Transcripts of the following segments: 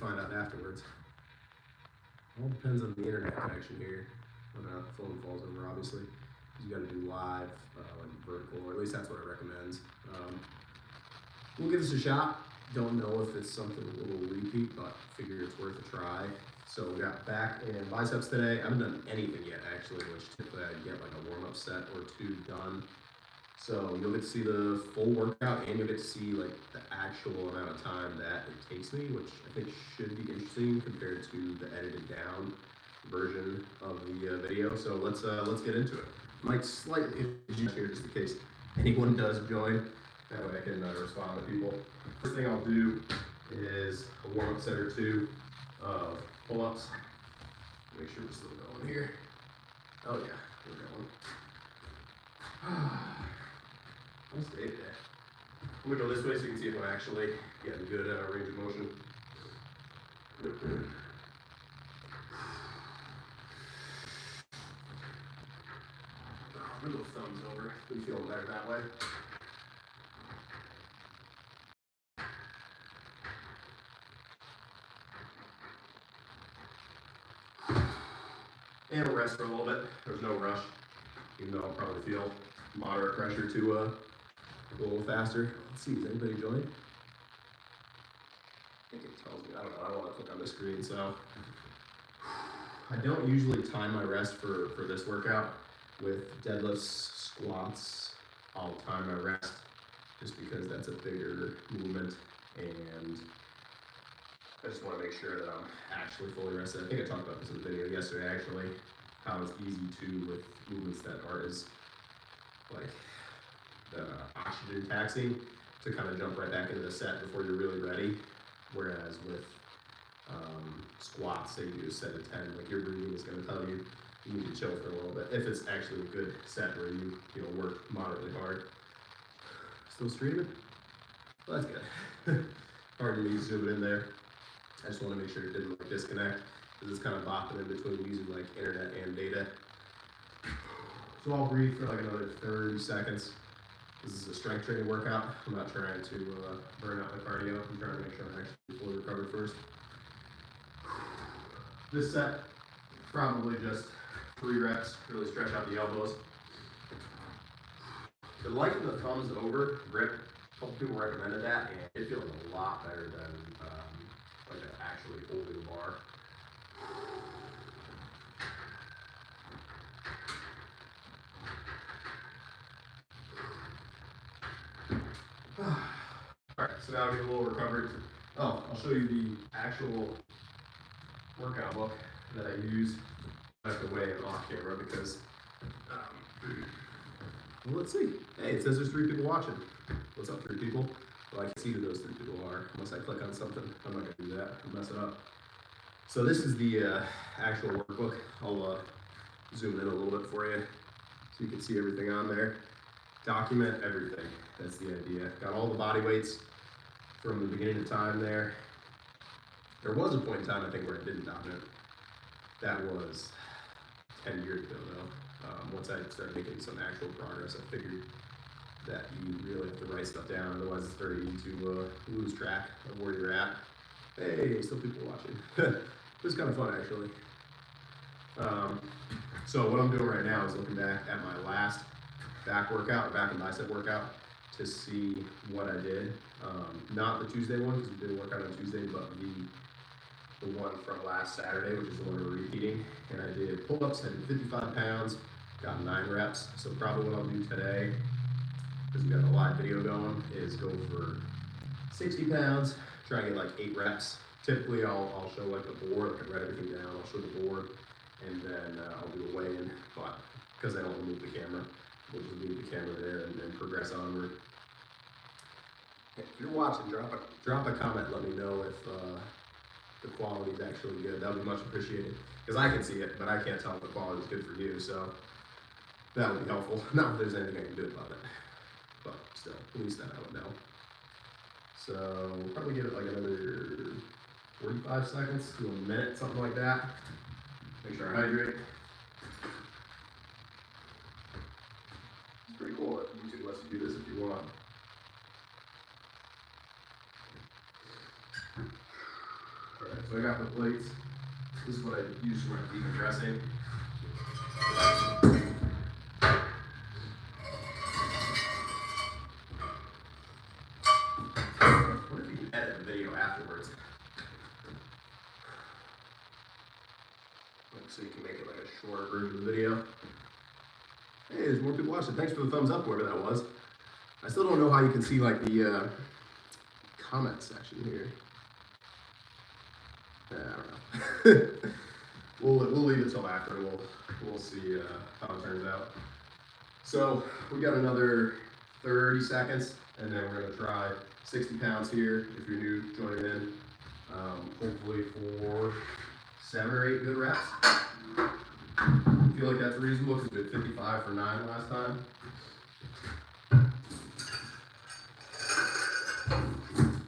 find out afterwards. All depends on the internet connection here. When the phone falls over, obviously. You got to do live, like vertical, or at least that's what it recommends. We'll give this a shot. Don't know if it's something we'll repeat, but figure it's worth a try. So we got back and biceps today. I haven't done anything yet, actually, which typically I'd get like a warm-up set or two done. So you'll get to see the full workout, and you'll get to see like the actual amount of time that it takes me, which I think should be interesting compared to the edited down version of the video. So let's get into it. Might slightly introduce here just in case anyone does join. That way I can respond to people. First thing I'll do is a warm-up set or two of pull-ups. Make sure we're still going here. Oh yeah, we're going. Nice day today. I'm gonna go this way so you can see if I'm actually getting good range of motion. Little thumbs over. Been feeling better that way. And we'll rest for a little bit. There's no rush, even though I'll probably feel moderate pressure to go a little faster. Let's see, has anybody joined? I think it tells me. I don't know. I don't want to click on the screen, so I don't usually time my rest for this workout. With deadlifts, squats, I'll time my rest just because that's a bigger movement, and I just want to make sure that I'm actually fully rested. I think I talked about this in the video yesterday, actually, how it's easy to, with movements that aren't as like oxygen taxing, to kind of jump right back into the set before you're really ready. Whereas with squats, say you do a set of 10, like your breathing is going to tell you you need to chill for a little bit. If it's actually a good set where you work moderately hard. Still streaming? Well, that's good. Hard to me zoom it in there. I just want to make sure it didn't like disconnect, because it's kind of bopping in between using like internet and data. So I'll breathe for like another 30 seconds. This is a strength training workout. I'm not trying to burn out my cardio. I'm trying to make sure I'm actually fully recovered first. This set, probably just 3 reps, really stretch out the elbows. The lighten the thumbs over grip, a couple people recommended that, and it feels a lot better than like actually holding the bar. All right, so now I get a little recovered. Oh, I'll show you the actual workout book that I use. I have to weigh it off camera because, well, let's see. Hey, it says there's 3 people watching. What's up, 3 people? Well, I can see who those 3 people are unless I click on something. I'm not gonna do that. I'll mess it up. So this is the actual workbook. I'll zoom in a little bit for you so you can see everything on there. Document everything. That's the idea. Got all the body weights from the beginning of time there. There was a point in time, I think, where I didn't document. That was 10 years ago, though. Once I started making some actual progress, I figured that you really have to write stuff down, otherwise it's very easy to lose track of where you're at. Hey, still people watching. It was kind of fun, actually. So what I'm doing right now is looking back at my last back and bicep workout to see what I did. Not the Tuesday one, because we did a workout on Tuesday, but the one from last Saturday, which is the one we're repeating. And I did pull-ups, I did 55 pounds, got 9 reps. So probably what I'll do today, because we got a live video going, is go for 60 pounds, try and get like 8 reps. Typically I'll show like the board, I can write everything down, I'll show the board, and then I'll do a weigh-in, but because I don't want to move the camera, we'll just leave the camera there and progress onward. If you're watching, drop a comment, let me know if the quality is actually good. That would be much appreciated, because I can see it, but I can't tell if the quality is good for you, so that would be helpful. Not that there's anything I can do about it, but still, at least then I would know. So we'll probably give it like another 45 seconds to a minute, something like that. Make sure I hydrate. It's pretty cool that YouTube lets you do this if you want. Alright. so I got the plates. This is what I use for my decompressing. What if you can edit the video afterwards? So you can make it like a shorter version of the video. Hey, there's more people watching. Thanks for the thumbs up, whoever that was. I still don't know how you can see like the comment section here. I don't know. we'll leave it till after. We'll see how it turns out. So we got another 30 seconds, and then we're gonna try 60 pounds here. If you're new, joining in. Hopefully for 7 or 8 good reps. I feel like that's reasonable because we did 55 for 9 last time.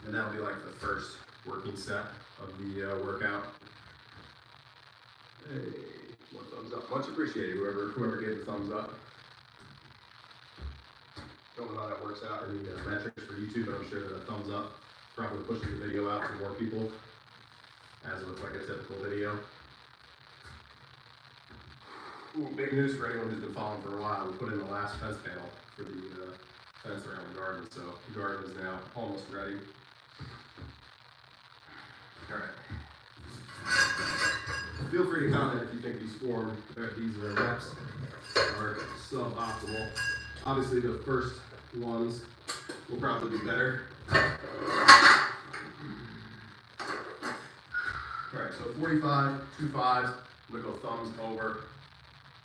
And that'll be like the first working set of the workout. Hey, more thumbs up. Much appreciated, whoever gave the thumbs up. Don't know how that works out or any metrics for YouTube, but I'm sure that a thumbs up probably pushes the video out to more people, as it looks like a typical video. Ooh, big news for anyone who's been following for a while. We put in the last fence panel for the fence around the garden, so the garden is now almost ready. All right. Feel free to comment if you think these reps are suboptimal. Obviously, the first ones will probably be better. All right, so 45, 2 5s. I'm gonna go thumbs over,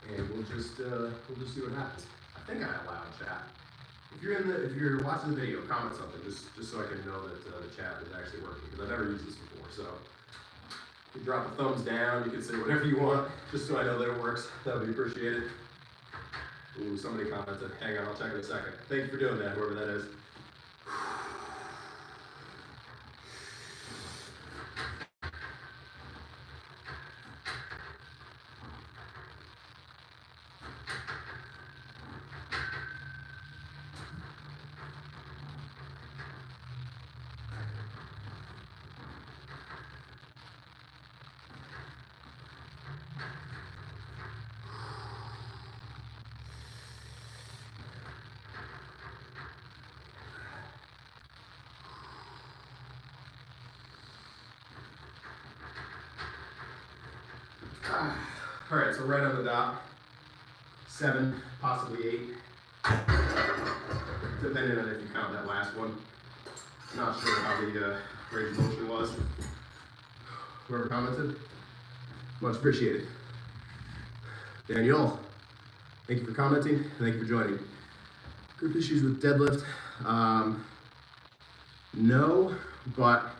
and we'll just see what happens. I think I allowed chat. If you're watching the video, comment something just so I can know that the chat is actually working, because I've never used this before. So you drop a thumbs down. You can say whatever you want, just so I know that it works. That would be appreciated. Ooh, somebody commented. Hang on, I'll check in a second. Thank you for doing that, whoever that is. All right, so right on the dot, 7, possibly 8, depending on if you count that last one. Not sure how the range of motion was. Whoever commented, much appreciated. Daniel, thank you for commenting, thank you for joining. Group issues with deadlift? No, but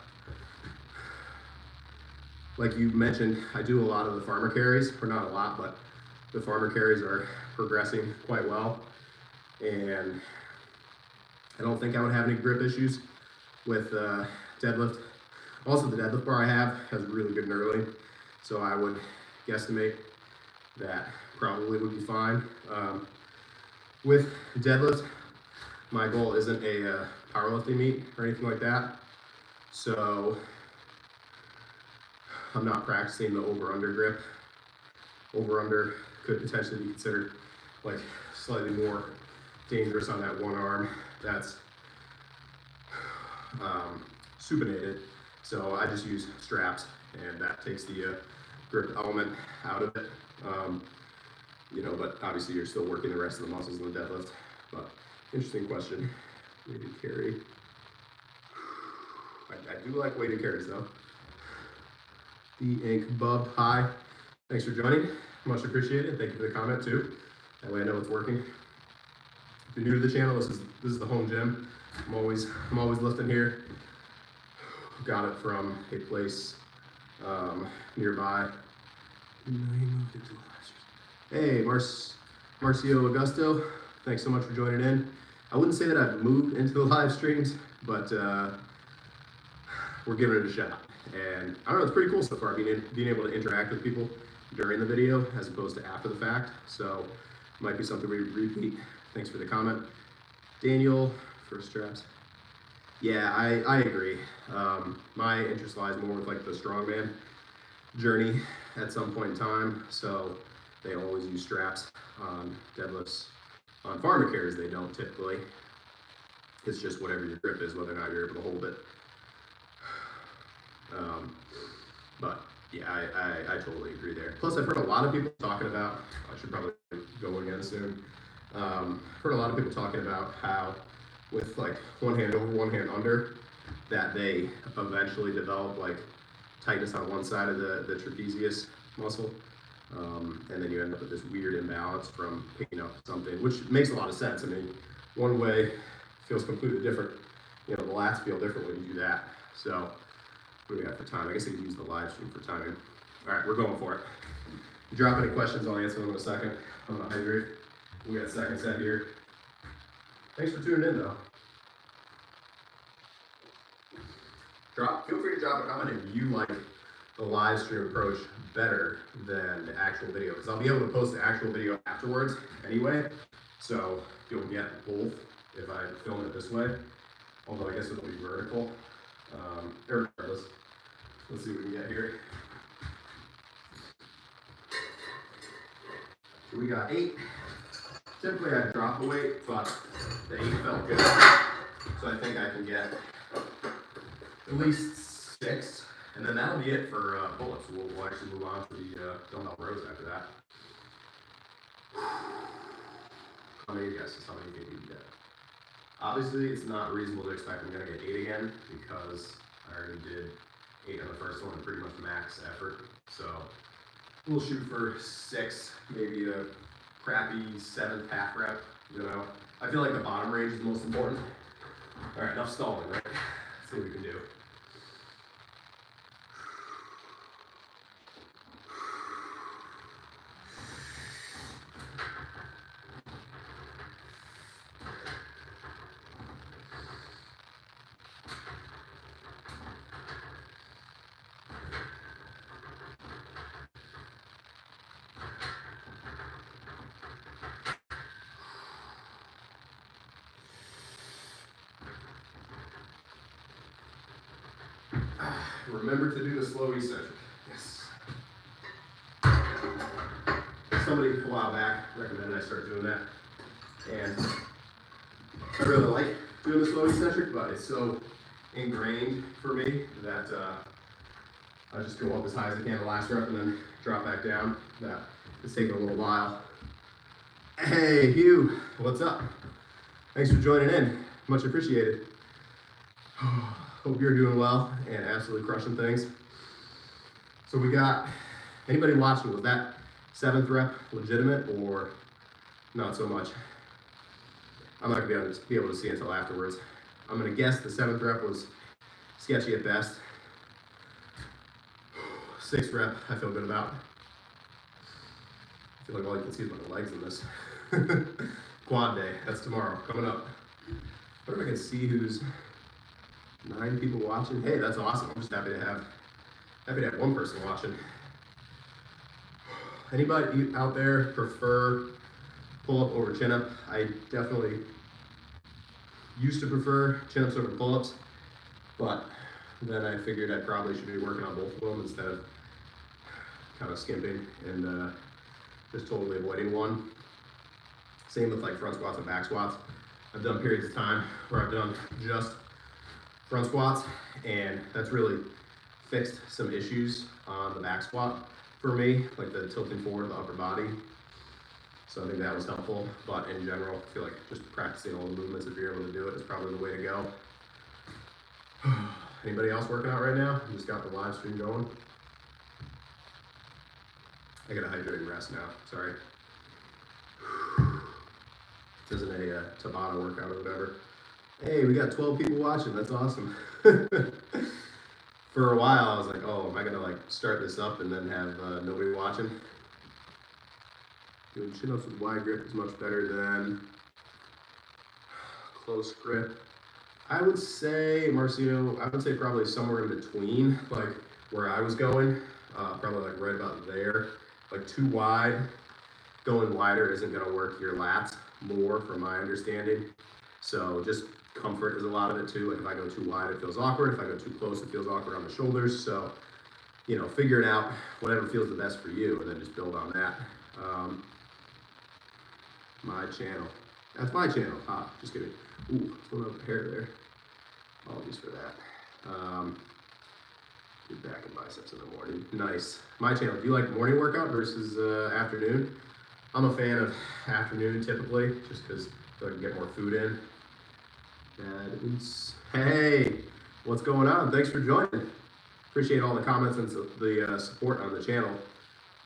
like you mentioned, I do a lot of the farmer carries, or not a lot, but the farmer carries are progressing quite well. And I don't think I would have any grip issues with deadlift. Also, the deadlift bar I have has really good knurling, so I would guesstimate that probably would be fine. With deadlift, my goal isn't a powerlifting meet or anything like that, so I'm not practicing the over-under grip. Over-under could potentially be considered like slightly more dangerous on that one arm that's supinated. So I just use straps, and that takes the grip element out of it. You know, but obviously you're still working the rest of the muscles in the deadlift. But interesting question. Weighted carry. I do like weighted carries though. The Ink Bub, hi. Thanks for joining. Much appreciated. Thank you for the comment too. That way I know it's working. If you're new to the channel, this is the home gym. I'm always lifting here. Got it from a place nearby. Hey, Marcio Augusto. Thanks so much for joining in. I wouldn't say that I've moved into the live streams, but we're giving it a shot. And I don't know, it's pretty cool so far, being able to interact with people during the video as opposed to after the fact. So it might be something we repeat. Thanks for the comment. Daniel, for straps. Yeah, I agree. My interest lies more with like the strongman journey at some point in time. So they always use straps on deadlifts. On farmer carries, they don't typically. It's just whatever your grip is, whether or not you're able to hold it. Um, but yeah, I totally agree there. Plus, I've heard a lot of people talking about, I should probably go again soon. Heard a lot of people talking about how with like one hand over, one hand under, that they eventually develop like tightness on one side of the trapezius muscle. And then you end up with this weird imbalance from picking up something, which makes a lot of sense. I mean, one way feels completely different. You know, the lats feel different when you do that. So, what do we got for time? I guess I could use the live stream for timing. All right, we're going for it. If you drop any questions, I'll answer them in a second. I'm gonna hydrate. We got a second set here. Thanks for tuning in, though. Feel free to drop a comment if you like the live stream approach better than the actual video, because I'll be able to post the actual video afterwards anyway, so you'll get both if I film it this way, although I guess it'll be vertical. Regardless, let's see what we can get here. So we got 8. Typically I'd drop a weight, but the 8 felt good, so I think I can get at least 6. And then that'll be it for pull-ups. We'll actually move on to the dumbbell rows after that. How many guesses? How many do you think you can get? Obviously, it's not reasonable to expect I'm going to get 8 again because I already did 8 on the first one and pretty much max effort. So we'll shoot for 6, maybe a crappy 7th half rep. You know, I feel like the bottom range is the most important. All right, enough stalling, right? Let's see what we can do. Remember to do the slow eccentric. Yes. Somebody a while back recommended I start doing that. And I really like doing the slow eccentric, but it's so ingrained for me that I just go up as high as I can the last rep and then drop back down. That it's taking a little while. Hey, Hugh, what's up? Thanks for joining in. Much appreciated. Hope you're doing well and absolutely crushing things. So we got, anybody watching, was that 7th rep legitimate or not so much? I'm not gonna be able to see until afterwards. I'm gonna guess the 7th rep was sketchy at best. 6th rep, I feel good about. I feel like all you can see is my legs in this. Quad day, that's tomorrow, coming up. I wonder if I can see who's 9 people watching. Hey, that's awesome. I'm just happy to have one person watching. Anybody out there prefer pull-up over chin-up? I definitely used to prefer chin-ups over pull-ups, but then I figured I probably should be working on both of them instead of kind of skimping and just totally avoiding one. Same with like front squats and back squats. I've done periods of time where I've done just front squats, and that's really fixed some issues on the back squat for me, like the tilting forward of the upper body. So I think that was helpful, but in general, I feel like just practicing all the movements, if you're able to do it, is probably the way to go. Anybody else working out right now? You just got the live stream going? I gotta hydrate and rest now, sorry. This isn't a Tabata workout or whatever. Hey, we got 12 people watching, that's awesome. For a while, I was like, oh, am I gonna like start this up and then have nobody watching? Doing chin-ups with wide grip is much better than close grip. I would say, Marcio, I would say probably somewhere in between, like where I was going, probably like right about there. Like too wide, going wider isn't gonna work your lats more from my understanding. So just comfort is a lot of it too. Like if I go too wide, it feels awkward. If I go too close, it feels awkward on the shoulders. So, you know, figure it out, whatever feels the best for you, and then just build on that. My channel. That's my channel. Just kidding. Ooh, what's going on with the hair there? Apologies for that. Good back and biceps in the morning. Nice. My channel. Do you like morning workout versus afternoon? I'm a fan of afternoon typically, just because I can get more food in. Hey, what's going on? Thanks for joining. Appreciate all the comments and the support on the channel.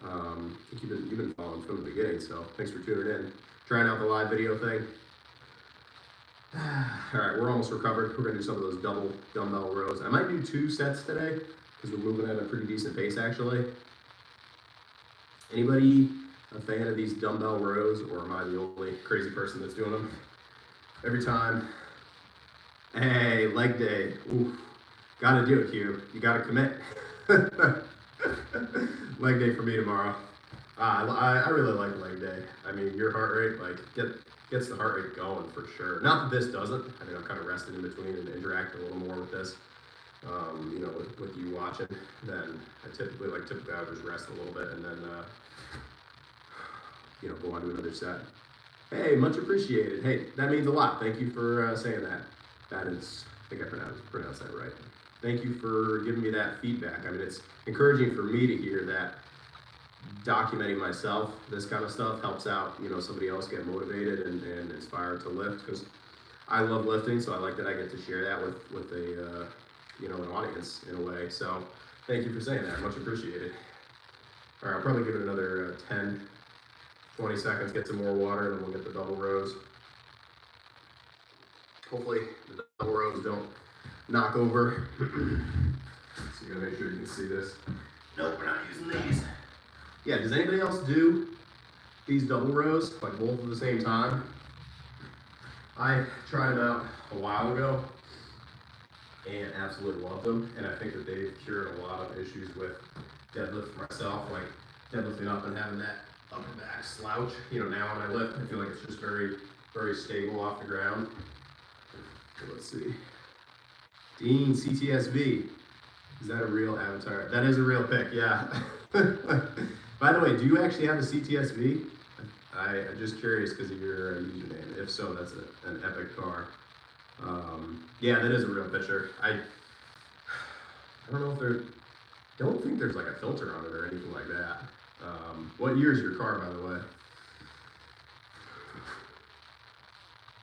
I think you've been following from the beginning, so thanks for tuning in. Trying out the live video thing. All right, we're almost recovered. We're gonna do some of those double dumbbell rows. I might do 2 sets today because we're moving at a pretty decent pace actually. Anybody a fan of these dumbbell rows, or am I the only crazy person that's doing them? Every time. Hey, leg day. Oof. Gotta do it, Hugh. You gotta commit. Leg day for me tomorrow. I really like leg day. I mean, your heart rate gets the heart rate going for sure. Not that this doesn't. I mean, I'm kind of resting in between and interacting a little more with this. You know, with you watching. Then typically I'll just rest a little bit and then you know, go on to another set. Hey, much appreciated. Hey, that means a lot. Thank you for saying that. That is, I think I pronounced that right. Thank you for giving me that feedback. I mean, it's encouraging for me to hear that documenting myself, this kind of stuff helps out, you know, somebody else get motivated and inspired to lift, because I love lifting, so I like that I get to share that with a, you know, an audience in a way. So thank you for saying that, much appreciated. All right, I'll probably give it another 10, 20 seconds, get some more water, and then we'll get the double rows. Hopefully the double rows don't knock over. So you gotta make sure you can see this. Nope, we're not using these. Yeah, does anybody else do these double rows, like both at the same time? I tried them out a while ago and absolutely love them, and I think that they've cured a lot of issues with deadlift for myself, like deadlifting up and having that upper back slouch. You know, now when I lift, I feel like it's just very, very stable off the ground. So let's see. Dean, CTSV. Is that a real avatar? That is a real pic, yeah. By the way, do you actually have a CTSV? I'm just curious because of your username. If so, that's an epic car. Yeah, that is a real picture. I don't know if don't think there's like a filter on it or anything like that. What year is your car, by the way?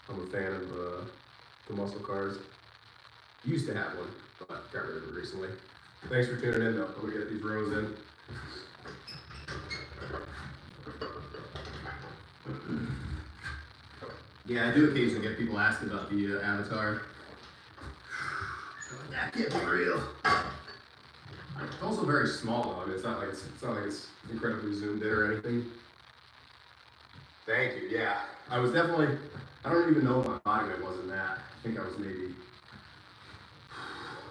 I'm a fan of the muscle cars. Used to have one, but got rid of it recently. Thanks for tuning in, though. I'm gonna get these rows in. Yeah, I do occasionally get people asking about the avatar. That can't be real. It's also very small, though. I mean, it's not like it's incredibly zoomed in or anything. Thank you. Yeah, I was definitely. I don't even know what my body weight was in that. I think I was maybe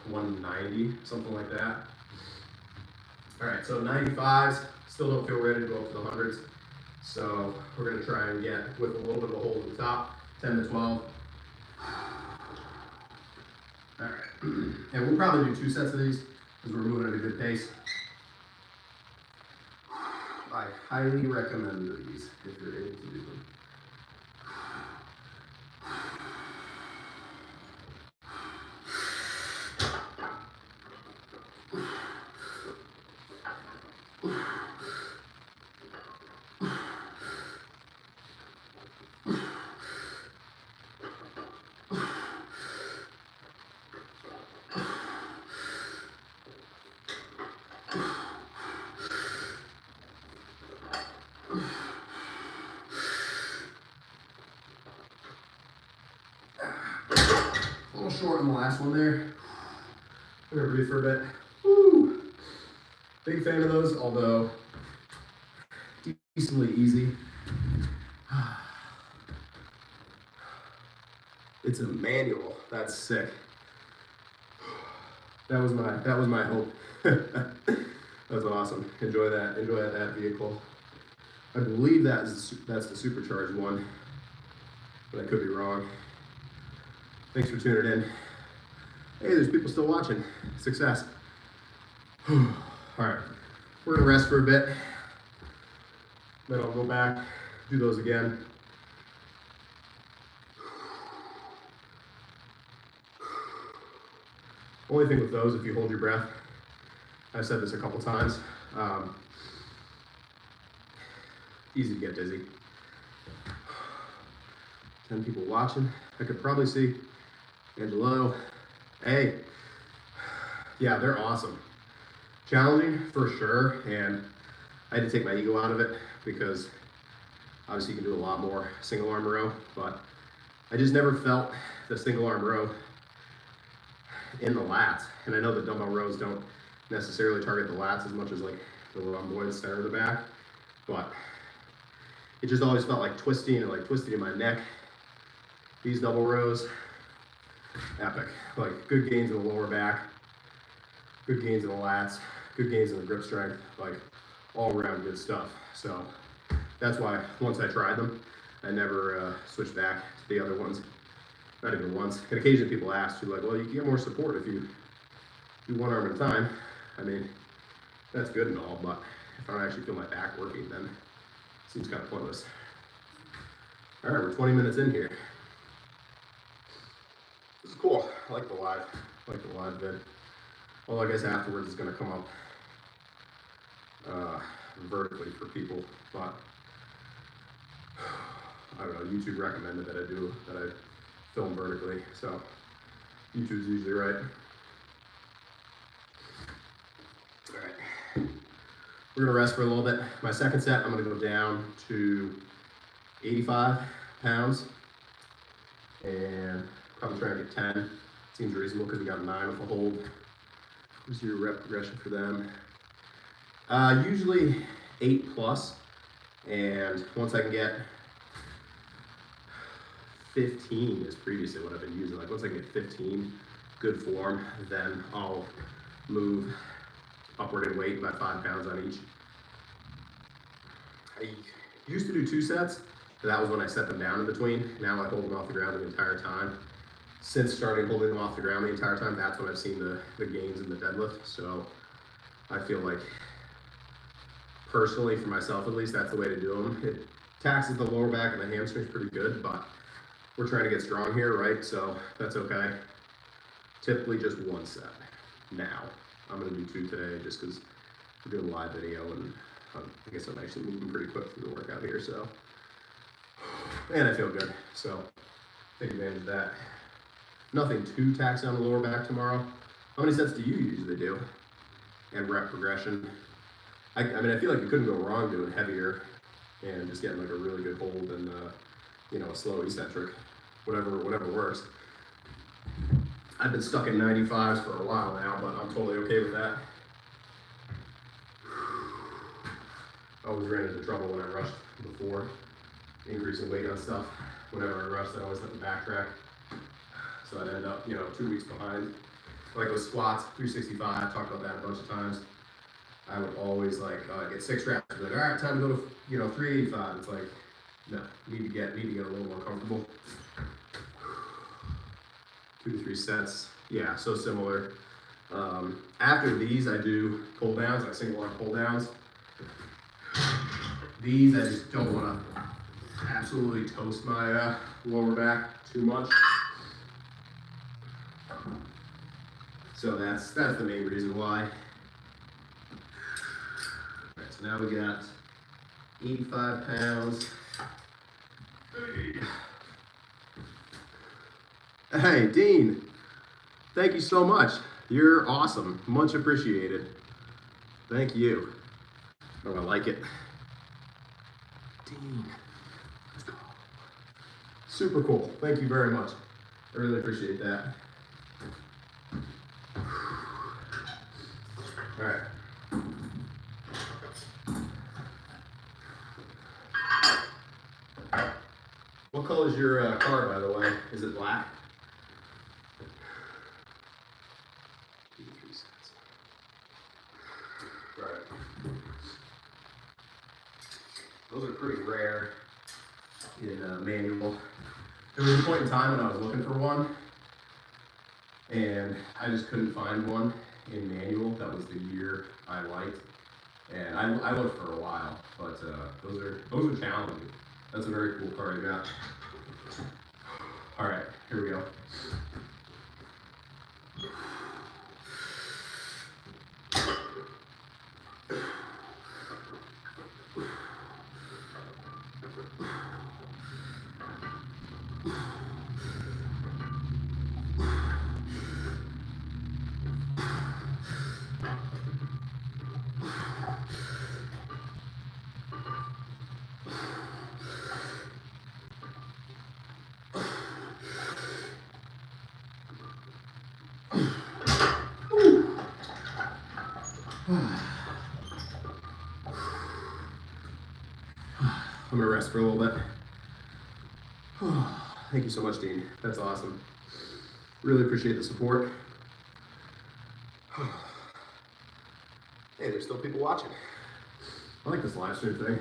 190, something like that. All right, so 95s. Still don't feel ready to go up to the hundreds. So we're gonna try and get with a little bit of a hold at the top, 10 to 12. All right, and we'll probably do 2 sets of these because we're moving at a good pace. I highly recommend these if you're able to do them. A little short on the last one there. I'm gonna breathe for a bit. Woo! Big fan of those, although decently easy. It's a manual. That's sick. That was my hope. That's awesome. Enjoy that vehicle. I believe that's the supercharged one, but I could be wrong. Thanks for tuning in. Hey, there's people still watching. Success. All right, we're gonna rest for a bit. Then I'll go back, do those again. Only thing with those, if you hold your breath, I've said this a couple times, easy to get dizzy. 10 people watching. I could probably see Angelo. Hey, yeah, they're awesome. Challenging for sure, and I had to take my ego out of it because obviously you can do a lot more single arm row, but I just never felt the single arm row in the lats. And I know the dumbbell rows don't necessarily target the lats as much as like the rhomboid center of the back, but it just always felt like twisting and like twisting in my neck. These double rows, epic. Like good gains in the lower back, good gains in the lats, good gains in the grip strength, like all around good stuff. So that's why once I tried them, I never switched back to the other ones. Not even once. And occasionally people ask, you're like, well, you get more support if you do one arm at a time. I mean, that's good and all, but if I don't actually feel my back working, then it seems kind of pointless. All right, we're 20 minutes in here. This is cool. I like the live vid. Well, I guess afterwards it's gonna come up vertically for people, but I don't know, YouTube recommended that I film vertically, so YouTube's usually right. All right, we're gonna rest for a little bit. My second set, I'm gonna go down to 85 pounds and probably try to get 10. Seems reasonable because we got 9 with a hold. What's your rep progression for them? Usually 8 plus, and once I can get 15 is previously what I've been using. Like once I get 15 good form, then I'll move upward in weight by 5 pounds on each. I used to do 2 sets, but that was when I set them down in between. Now I hold them off the ground the entire time. Since starting holding them off the ground the entire time, that's when I've seen the gains in the deadlift. So I feel like, personally, for myself at least, that's the way to do them. It taxes the lower back and the hamstrings pretty good, but we're trying to get strong here, right? So that's okay. Typically just 1 set. Now, I'm gonna do 2 today just because we're doing a live video and I guess I'm actually moving pretty quick through the workout here, so. And I feel good, so take advantage of that. Nothing too taxing on the lower back tomorrow. How many sets do you usually do? And rep progression. I mean, I feel like you couldn't go wrong doing heavier and just getting like a really good hold and you know, a slow eccentric, whatever works. I've been stuck in 95s for a while now, but I'm totally okay with that. I always ran into trouble when I rushed before, increasing weight on stuff. Whenever I rushed, I always had to backtrack. So I'd end up, you know, 2 weeks behind. Like with squats, 365, I've talked about that a bunch of times. I would always like get 6 reps. I'd be like, all right, time to go to, you know, 385. It's like, no, need to get a little more comfortable. 2 to 3 sets. Yeah, so similar. After these, I do pull downs, like single arm pull downs. These, I just don't want to absolutely toast my lower back too much. So that's the main reason why. All right, so now we got 85 pounds. Hey, Dean, thank you so much. You're awesome. Much appreciated. Thank you. Oh, I like it. Dean, let's go. Super cool. Thank you very much. I really appreciate that. All right. What color is your car, by the way? Is it black? 83 cents. Right. Those are pretty rare in manual. There was a point in time when I was looking for one, And I just couldn't find one in manual that was the gear I liked. And I looked for a while, but those are challenging. That's a very cool car you got. All right, here we go. I'm gonna rest for a little bit. Thank you so much, Dean. That's awesome. Really appreciate the support. Hey, there's still people watching. I like this live stream thing.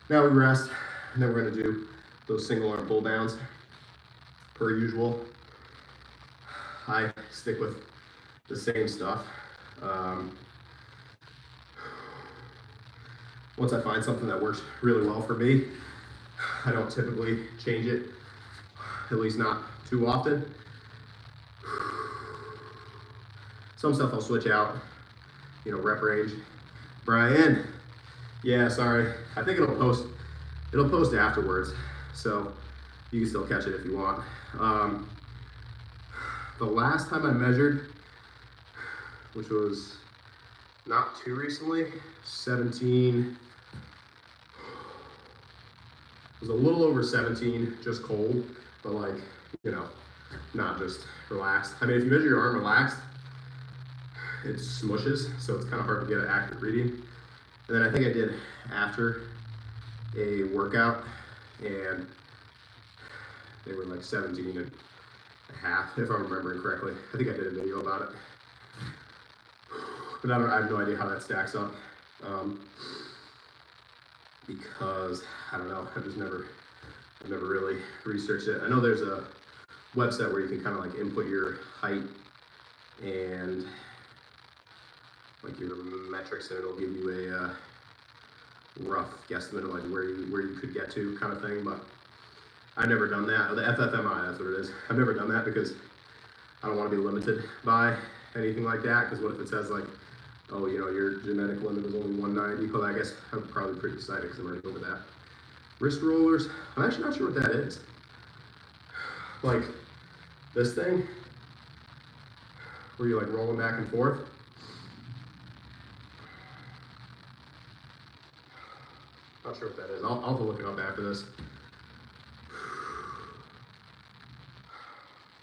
Now we rest, and then we're gonna do those single arm pull downs. Per usual, I stick with the same stuff. Once I find something that works really well for me, I don't typically change it, at least not too often. Some stuff I'll switch out, you know, rep range. Brian, yeah, sorry. I think it'll post afterwards, so you can still catch it if you want. The last time I measured, which was not too recently, 17, it was a little over 17, just cold, but like, you know, not just relaxed. I mean, if you measure your arm relaxed, it smushes, so it's kind of hard to get an accurate reading. And then I think I did after a workout, and they were like 17 and a half, if I'm remembering correctly. I think I did a video about it. But I have no idea how that stacks up, because I don't know. I've never really researched it. I know there's a website where you can kind of like input your height and like your metrics, and it'll give you a rough guesstimate of like where you could get to, kind of thing. But I've never done that. The FFMI, that's what it is. I've never done that because I don't want to be limited by anything like that. Because what if it says like, oh, you know, your genetic limit is only 190? Well, I guess I'm probably pretty excited because I'm already over that. Wrist rollers, I'm actually not sure what that is. Like this thing, where you're like rolling back and forth. Not sure what that is. I'll have to look it up after this.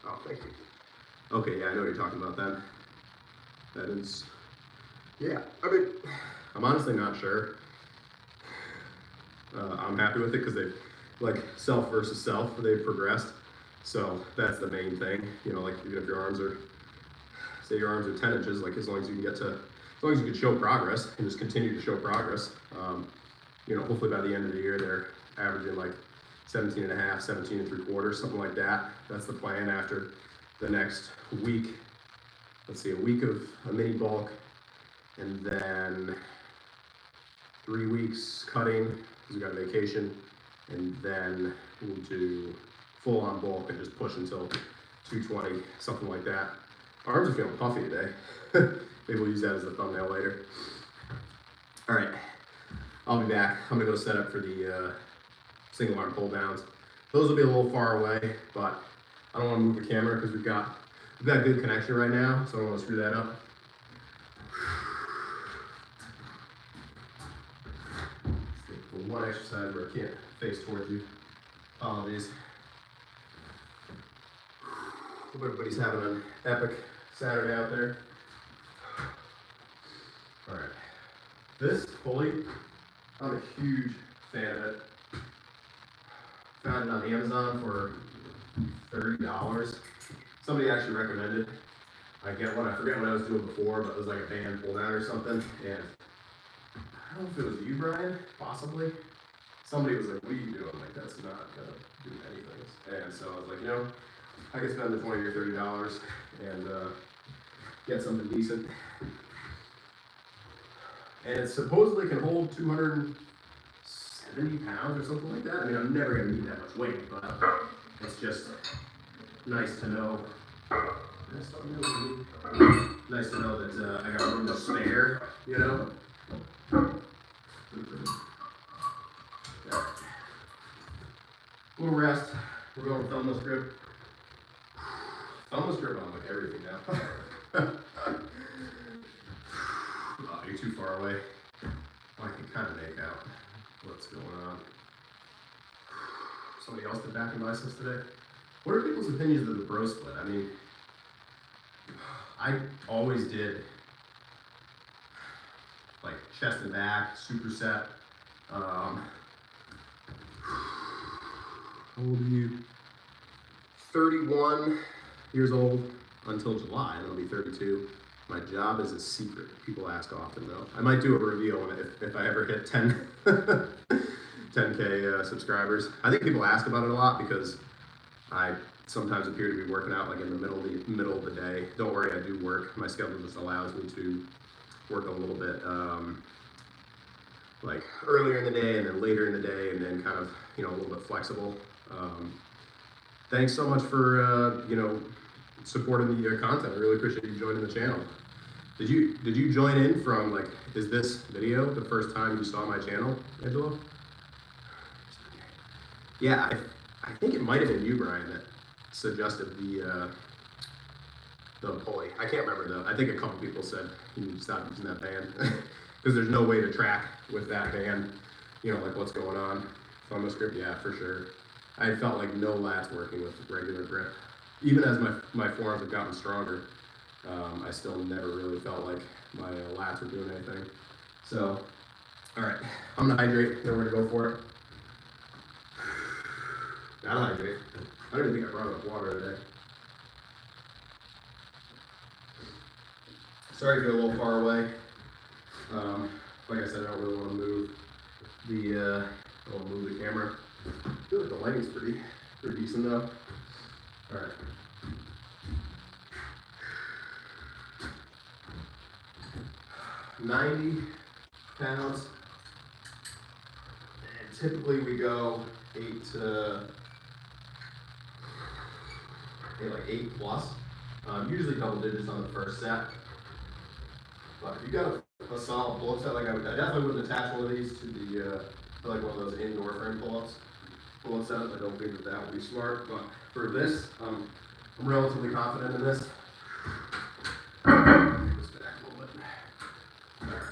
Oh, thank you. Okay, yeah, I know what you're talking about then. That is, yeah, I mean, I'm honestly not sure. I'm happy with it because they've, like, self versus self, they've progressed. So that's the main thing. You know, like, even if your arms are, say your arms are 10 inches, like, as long as you can get to, as long as you can show progress and just continue to show progress, you know, hopefully by the end of the year, they're averaging like 17 and a half, 17 and 3/4, something like that. That's the plan after the next week. Let's see, a week of a mini bulk, and then 3 weeks cutting, because we got a vacation, and then we'll do full on bulk and just push until 220, something like that. Arms are feeling puffy today. Maybe we'll use that as a thumbnail later. All right. I'll be back. I'm gonna go set up for the single arm pull downs. Those will be a little far away, but I don't want to move the camera because we've got good connection right now, so I don't want to screw that up. One exercise where I can't face towards you. Apologies. Hope everybody's having an epic Saturday out there. All right. This pulley, I'm a huge fan of it. Found it on Amazon for $30. Somebody actually recommended I get one. I forget what I was doing before, but it was like a band pull down or something. And I don't know if it was you, Brian, possibly. Somebody was like, what are you doing? Like, that's not gonna do anything. And so I was like, you know, I could spend the $20 or $30 and get something decent. And it supposedly can hold 270 pounds or something like that. I mean, I'm never gonna need that much weight, but it's just nice to know. Nice to know that I got room to spare, you know? Yeah. Little rest. We're going with thumbless grip. Thumbless grip on like everything now. Oh, you're too far away. Well, I can kind of make out what's going on. Somebody else did back and biceps today. What are people's opinions of the bro split? I mean, I always did like chest and back, superset. How old are you? 31 years old until July, and I'll be 32. My job is a secret. People ask often though. I might do a reveal when if I ever hit 10K subscribers. I think people ask about it a lot because I sometimes appear to be working out like in the middle of the day. Don't worry, I do work. My schedule just allows me to work a little bit like earlier in the day and then later in the day, and then kind of, you know, a little bit flexible. Thanks so much for supporting the content. I really appreciate you joining the channel. Did you join in from, like, is this video the first time you saw my channel, Angelo? Yeah, I think it might have been you, Brian, that suggested the pulley. I can't remember though. I think a couple people said you need to stop using that band because there's no way to track with that band, you know, like what's going on. Thumbless grip, yeah, for sure. I felt like no lats working with regular grip. Even as my forearms have gotten stronger, I still never really felt like my lats were doing anything. So, all right, I'm gonna hydrate, then we're gonna go for it. Gotta hydrate. I don't even think I brought enough water today. Sorry if you're a little far away. Like I said, I don't really want to move the camera. I feel like the lighting's pretty decent though. All right. $90 pounds. And typically we go 8 plus. Usually double digits on the first set. But if you got a solid pull-up set, like I definitely wouldn't attach one of these to like one of those indoor frame pull-up setups. I don't think that would be smart. But for this, I'm relatively confident in this. This back a little bit. All right.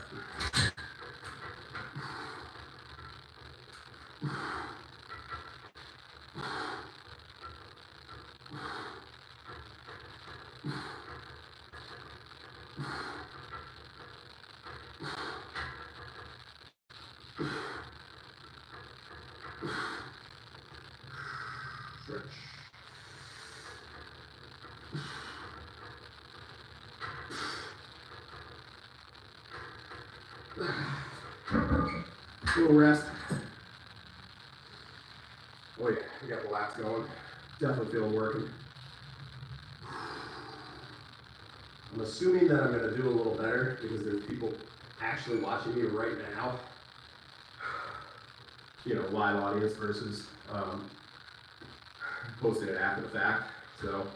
Stretch. A little rest. Oh yeah, we got the lats going. Definitely feel them working. I'm assuming that I'm going to do a little better because there's people actually watching me right now. You know, live audience versus posting it after the fact. So,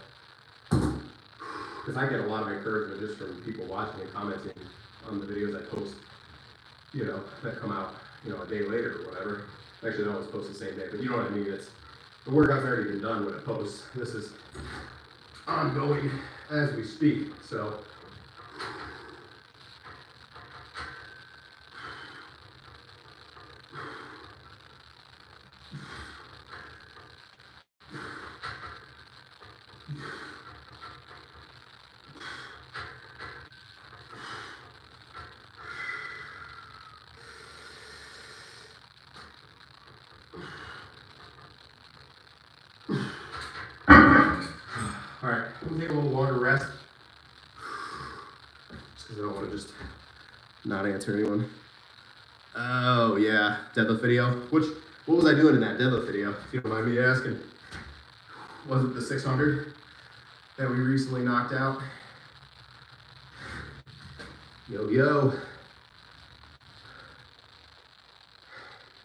because I get a lot of encouragement just from people watching and commenting on the videos I post, you know, that come out, you know, a day later or whatever. Actually, I don't always post the same day, but you know what I mean. It's the workout's already been done when it posts. This is ongoing as we speak. So. All right, we'll take a little longer rest, just because I don't want to just not answer anyone. Oh yeah, deadlift video. What was I doing in that deadlift video, if you don't mind me asking? Was it the 600 that we recently knocked out? Yo.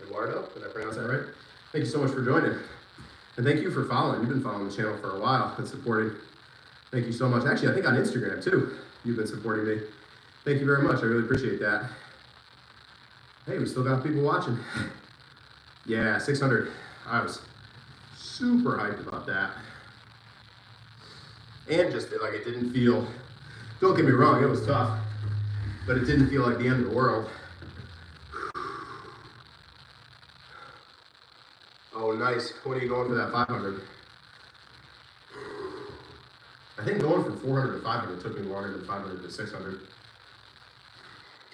Eduardo, did I pronounce that right? Thank you so much for joining. And thank you for following. You've been following the channel for a while and supporting. Thank you so much. Actually, I think on Instagram too, you've been supporting me. Thank you very much. I really appreciate that. Hey, we still got people watching. Yeah, 600. I was super hyped about that. And just like it didn't feel, don't get me wrong, it was tough, but it didn't feel like the end of the world. Oh, nice. What are you going for that 500? I think going from 400 to 500 took me longer than 500 to 600.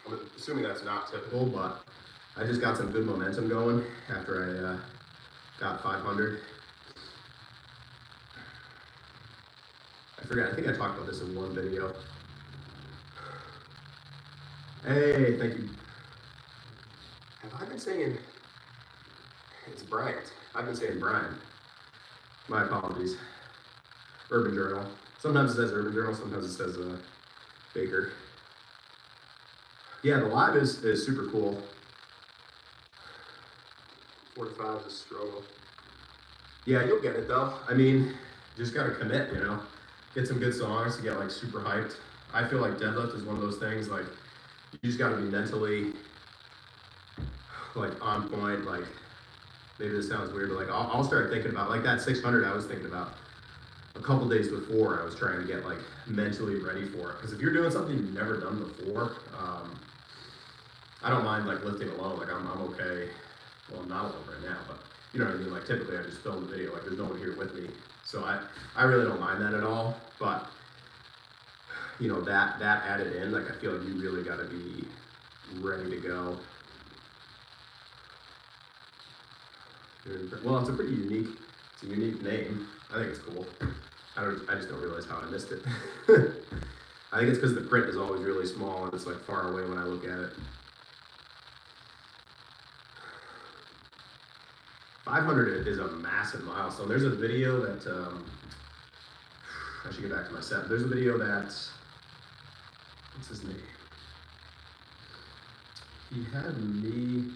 I'm assuming that's not typical, but I just got some good momentum going after I got 500. I forgot, I think I talked about this in one video. Hey, thank you. Have I been saying, it's Bryant. I've been saying Brian. My apologies. Urban Journal. Sometimes it says Urban Journal, sometimes it says Baker. Yeah, the live is super cool. 45 is a struggle. Yeah, you'll get it though. I mean, just gotta commit, you know. Get some good songs to get like super hyped. I feel like deadlift is one of those things like you just gotta be mentally like on point. Like maybe this sounds weird, but like I'll start thinking about like that 600 I was thinking about a couple days before. I was trying to get like mentally ready for it. Because if you're doing something you've never done before, I don't mind like lifting alone. Like I'm okay. Well, I'm not alone right now, but you know what I mean? Like typically I just film the video, like there's no one here with me. So I really don't mind that at all. But you know, that added in, like I feel like you really gotta be ready to go. Well, it's a pretty unique, it's a unique name. I think it's cool. I just don't realize how I missed it. I think it's because the print is always really small and it's like far away when I look at it. 500 is a massive milestone. There's a video that, I should get back to my set. There's a video that, what's his name? He had me,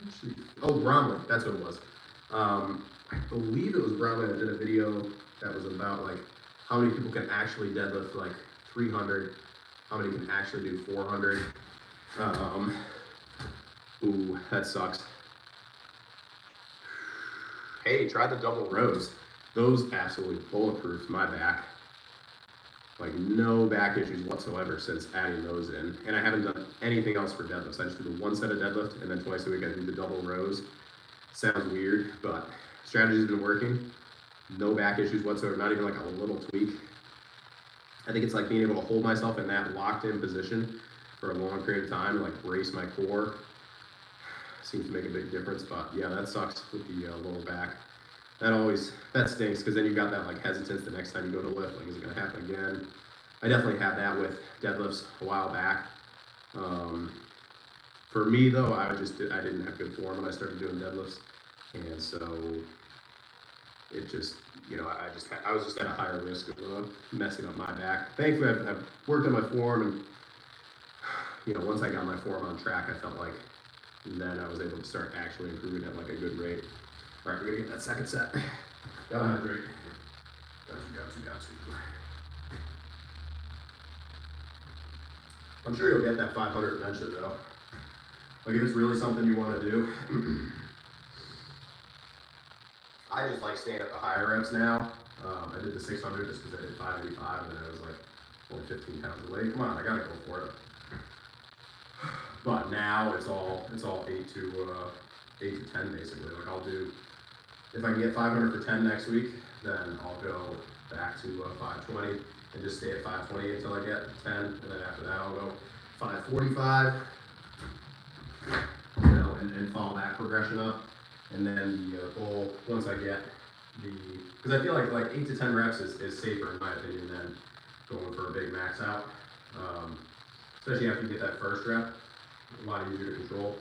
actually, oh, Bromley, that's what it was. I believe it was Bromley that did a video that was about like how many people can actually deadlift like 300, how many can actually do 400. Ooh, that sucks. Hey, try the double rows. Those absolutely bulletproof my back. Like no back issues whatsoever since adding those in. And I haven't done anything else for deadlifts. I just do the one set of deadlift and then twice a week I do the double rows. Sounds weird, but strategy's been working. No back issues whatsoever, not even like a little tweak. I think it's like being able to hold myself in that locked in position for a long period of time, like brace my core. Seems to make a big difference, but yeah, that sucks with the lower back. That stinks because then you've got that like hesitance the next time you go to lift, like is it gonna happen again? I definitely had that with deadlifts a while back. For me though, I didn't have good form when I started doing deadlifts, and so it just, you know, I was just at a higher risk of messing up my back. Thankfully, I've worked on my form, and you know, once I got my form on track, I felt like then I was able to start actually improving at like a good rate. All right, we're gonna get that second set. Gotta hydrate. Got you. I'm sure you'll get that 500 eventually though. Like if it's really something you want to do. I just like staying at the higher reps now. I did the 600 just because I did 585 and then I was like only 15 pounds away. Come on, I gotta go for it. But now it's all 8 to 10 basically. Like I'll do, if I can get 500 for 10 next week, then I'll go back to 520 and just stay at 520 until I get 10, and then after that I'll go 545, you know, and follow that progression up. And then the goal, once I get because I feel like 8 to 10 reps is safer in my opinion than going for a big max out. Especially after you get that first rep, a lot easier to control.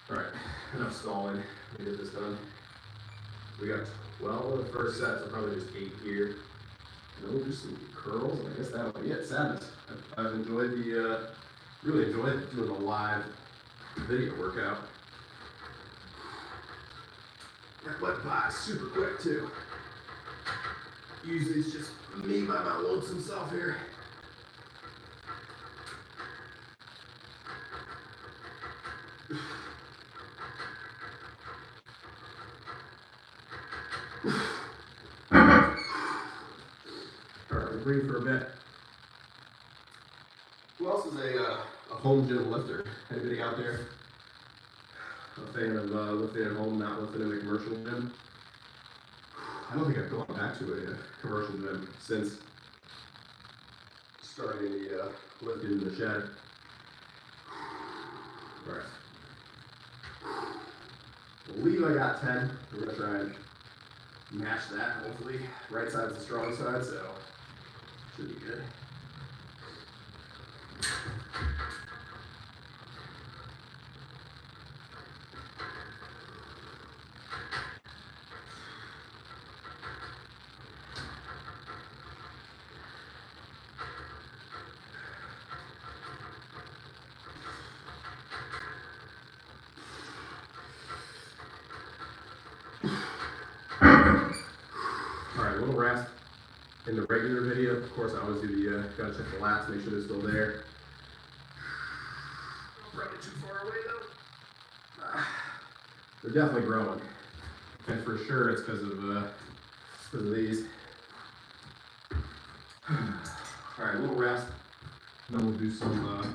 All right, enough stalling. We get this done. We got Well, the first sets are probably just 8 here. And then we'll do some curls, and I guess that'll be it. Sadness. I've enjoyed really enjoyed doing the live video workout. That went by super quick too. Usually it's just me by my lonesome self here. Alright, we'll breathe for a bit. Who else is a home gym lifter? Anybody out there? A fan of lifting at home, not lifting in a commercial gym? I don't think I've gone back to a commercial gym since starting the lifting in the shed. Alright. I believe I got 10. We're gonna try and match that, hopefully. Right side's the strong side, so should be good. Alright, a little rest in the regular video. Of course, I always do the, gotta check the lats, make sure they're still there. Probably too far away though. They're definitely growing. And for sure it's because of these. Alright, a little rest. Then we'll do some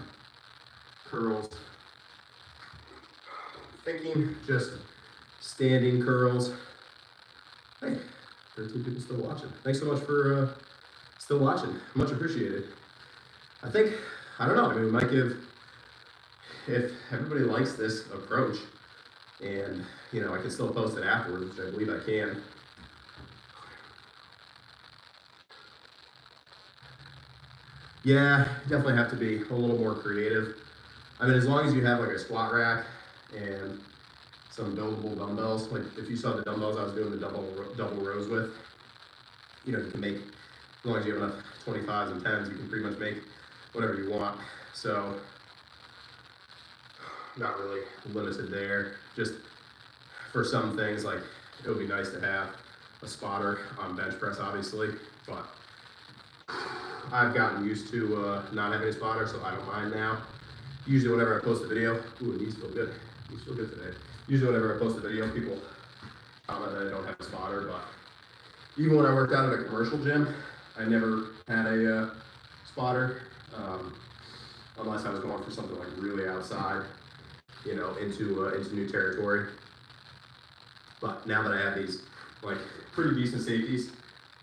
curls. Thinking just standing curls. Hey, 13 people still watching. Thanks so much for still watching. Much appreciated. I think, I don't know, I mean, we might give, if everybody likes this approach, and, you know, I can still post it afterwards, which I believe I can. Yeah, definitely have to be a little more creative. I mean, as long as you have like a squat rack and some buildable dumbbells, like if you saw the dumbbells I was doing the double rows with, you know, you can make, as long as you have enough 25s and 10s, you can pretty much make whatever you want. So, not really limited there. Just for some things, like it would be nice to have a spotter on bench press, obviously, but I've gotten used to not having a spotter, so I don't mind now. Usually whenever I post a video, ooh, these feel good. These feel good today. Usually whenever I post a video, people comment that I don't have a spotter, but even when I worked out at a commercial gym, I never had a spotter, unless I was going for something like really outside, you know, into new territory. But now that I have these like pretty decent safeties,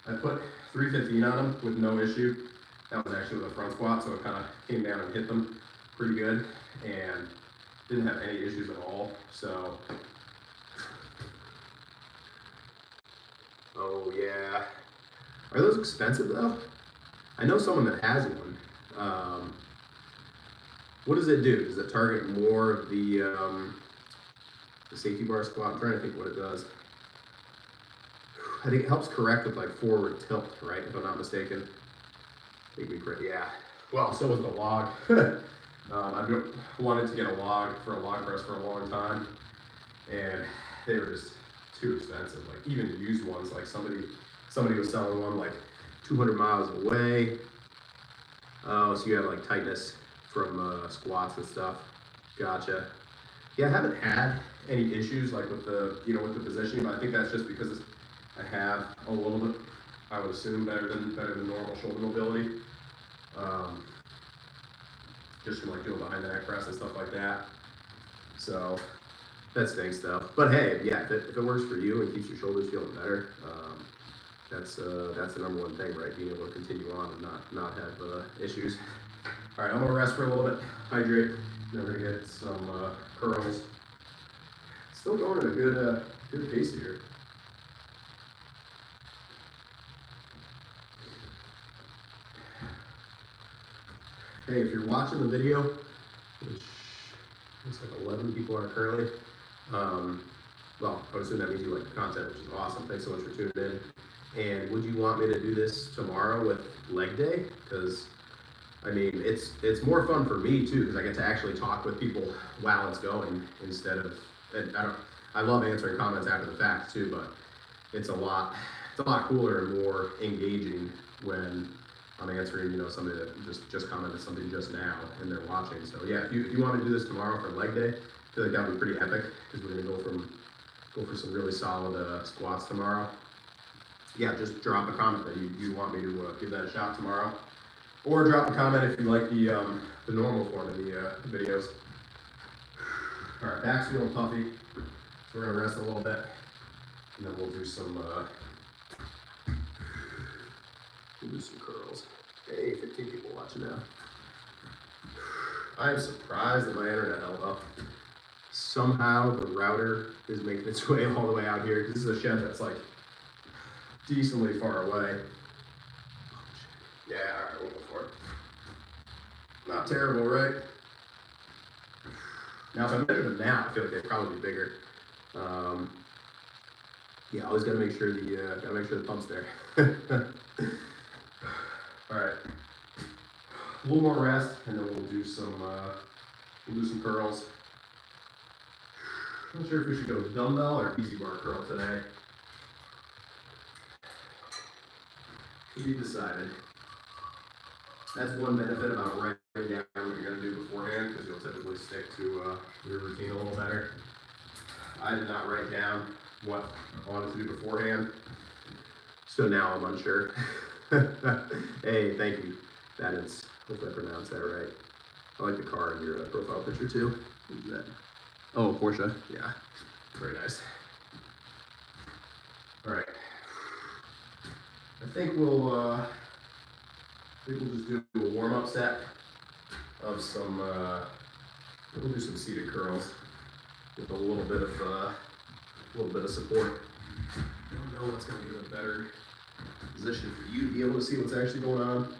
I put 315 on them with no issue. That was actually with a front squat, so it kind of came down and hit them pretty good and didn't have any issues at all. So, oh yeah. Are those expensive though? I know someone that has one. What does it do? Does it target more of the safety bar squat? I'm trying to think what it does. I think it helps correct with like forward tilt, right? If I'm not mistaken. Make me correct. Yeah. Well, so was the log. I've wanted to get a log for a log press for a long time, and they were just too expensive. Like even used ones, like somebody was selling one like 200 miles away. Oh, so you have like tightness from squats and stuff. Gotcha. Yeah, I haven't had any issues like with the with the positioning, but I think that's just because I have a little bit, I would assume, better than normal shoulder mobility. Just from like doing behind the neck press and stuff like that. So that stinks though. But hey, yeah, if it works for you and keeps your shoulders feeling better, that's the number one thing, right? Being able to continue on and not have issues. All right, I'm gonna rest for a little bit, hydrate, then we're gonna get some curls. Still going at a good pace here. Hey, if you're watching the video, which looks like 11 people are currently, Well, I would assume that means you like the content, which is awesome. Thanks so much for tuning in. And would you want me to do this tomorrow with leg day? Because I mean, it's more fun for me too, because I get to actually talk with people while it's going instead of. And I love answering comments after the fact too, but it's a lot cooler and more engaging when I'm answering, somebody that just commented something just now and they're watching. So yeah, if you want to do this tomorrow for leg day, I feel like that would be pretty epic because we're gonna go for some really solid squats tomorrow. Yeah, just drop a comment that you want me to give that a shot tomorrow, or drop a comment if you like the normal form of the videos. All right, back's feeling puffy, so we're gonna rest a little bit, and then we'll do some curls. Hey, 15 people watching now. I am surprised that my internet held up. Somehow the router is making its way all the way out here. This is a shed that's like decently far away. Yeah, all right, we'll go for it. Not terrible, right? Now, if I measure them now, I feel like they'd probably be bigger. Yeah, always gotta make sure the pump's there. All right, a little more rest, and then we'll do some curls. Not sure if we should go dumbbell or easy bar curl today. To be decided. That's one benefit about writing down what you're gonna do beforehand, because you'll typically stick to your routine a little better. I did not write down what I wanted to do beforehand, so now I'm unsure. Hey, thank you. That is, hopefully I pronounced that right. I like the car in your profile picture too. Who's that? Oh, Porsche. Yeah, very nice. All right. I think we'll just do a warm-up set of some. We'll do some seated curls with a little bit of support. I don't know what's going to be a better position for you to be able to see what's actually going on.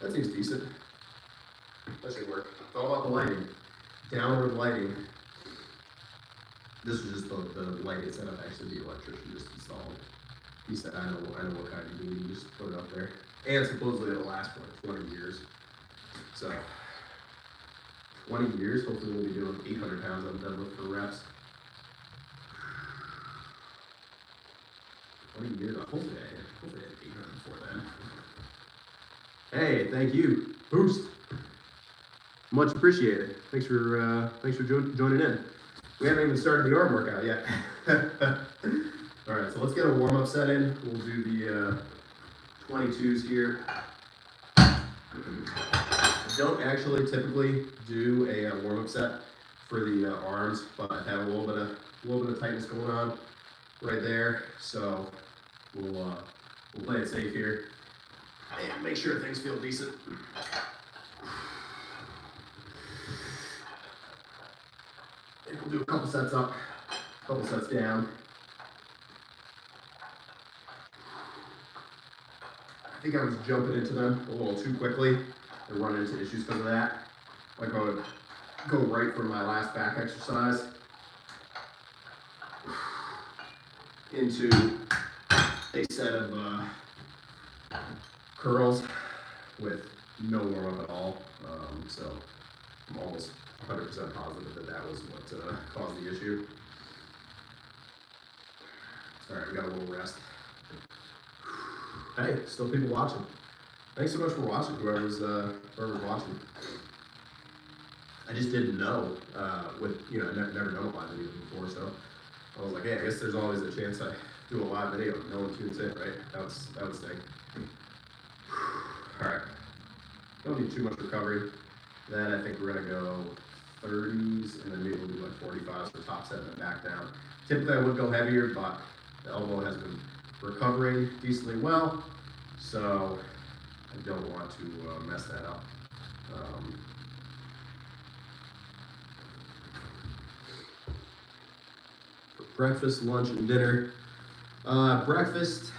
That seems decent. That should work. It's all about the lighting. Downward lighting. This was just the lighting setup. Actually, the electrician just installed. He said, I know what kind you need. You just put it up there. And supposedly it'll last for like 20 years. So, 20 years, hopefully we'll be doing 800 pounds on deadlift for reps. 20 years, hopefully I hit 800 before then. Hey, thank you. Boost. Much appreciated. Thanks for joining in. We haven't even started the arm workout yet. All right, so let's get a warm-up set in. We'll do the 22s here. I don't actually typically do a warm-up set for the arms, but I have a little bit of tightness going on right there, so we'll play it safe here and make sure things feel decent. And we'll do a couple sets up, a couple sets down. I think I was jumping into them a little too quickly and running into issues because of that. Like I would go right for my last back exercise into a set of curls with no warm up at all. So I'm almost 100% positive that was what caused the issue. All right, we got a little rest. Hey, still people watching. Thanks so much for watching, whoever's watching. I just didn't know, I've never done a live video before, so I was like, hey, I guess there's always a chance I do a live video. No one tunes in, right? That would stink. All right, don't need too much recovery. Then I think we're gonna go 30s, and then maybe we'll do like 45s for top set and then back down. Typically I would go heavier, but the elbow has been recovering decently well, so I don't want to mess that up. For breakfast, lunch, and dinner. Breakfast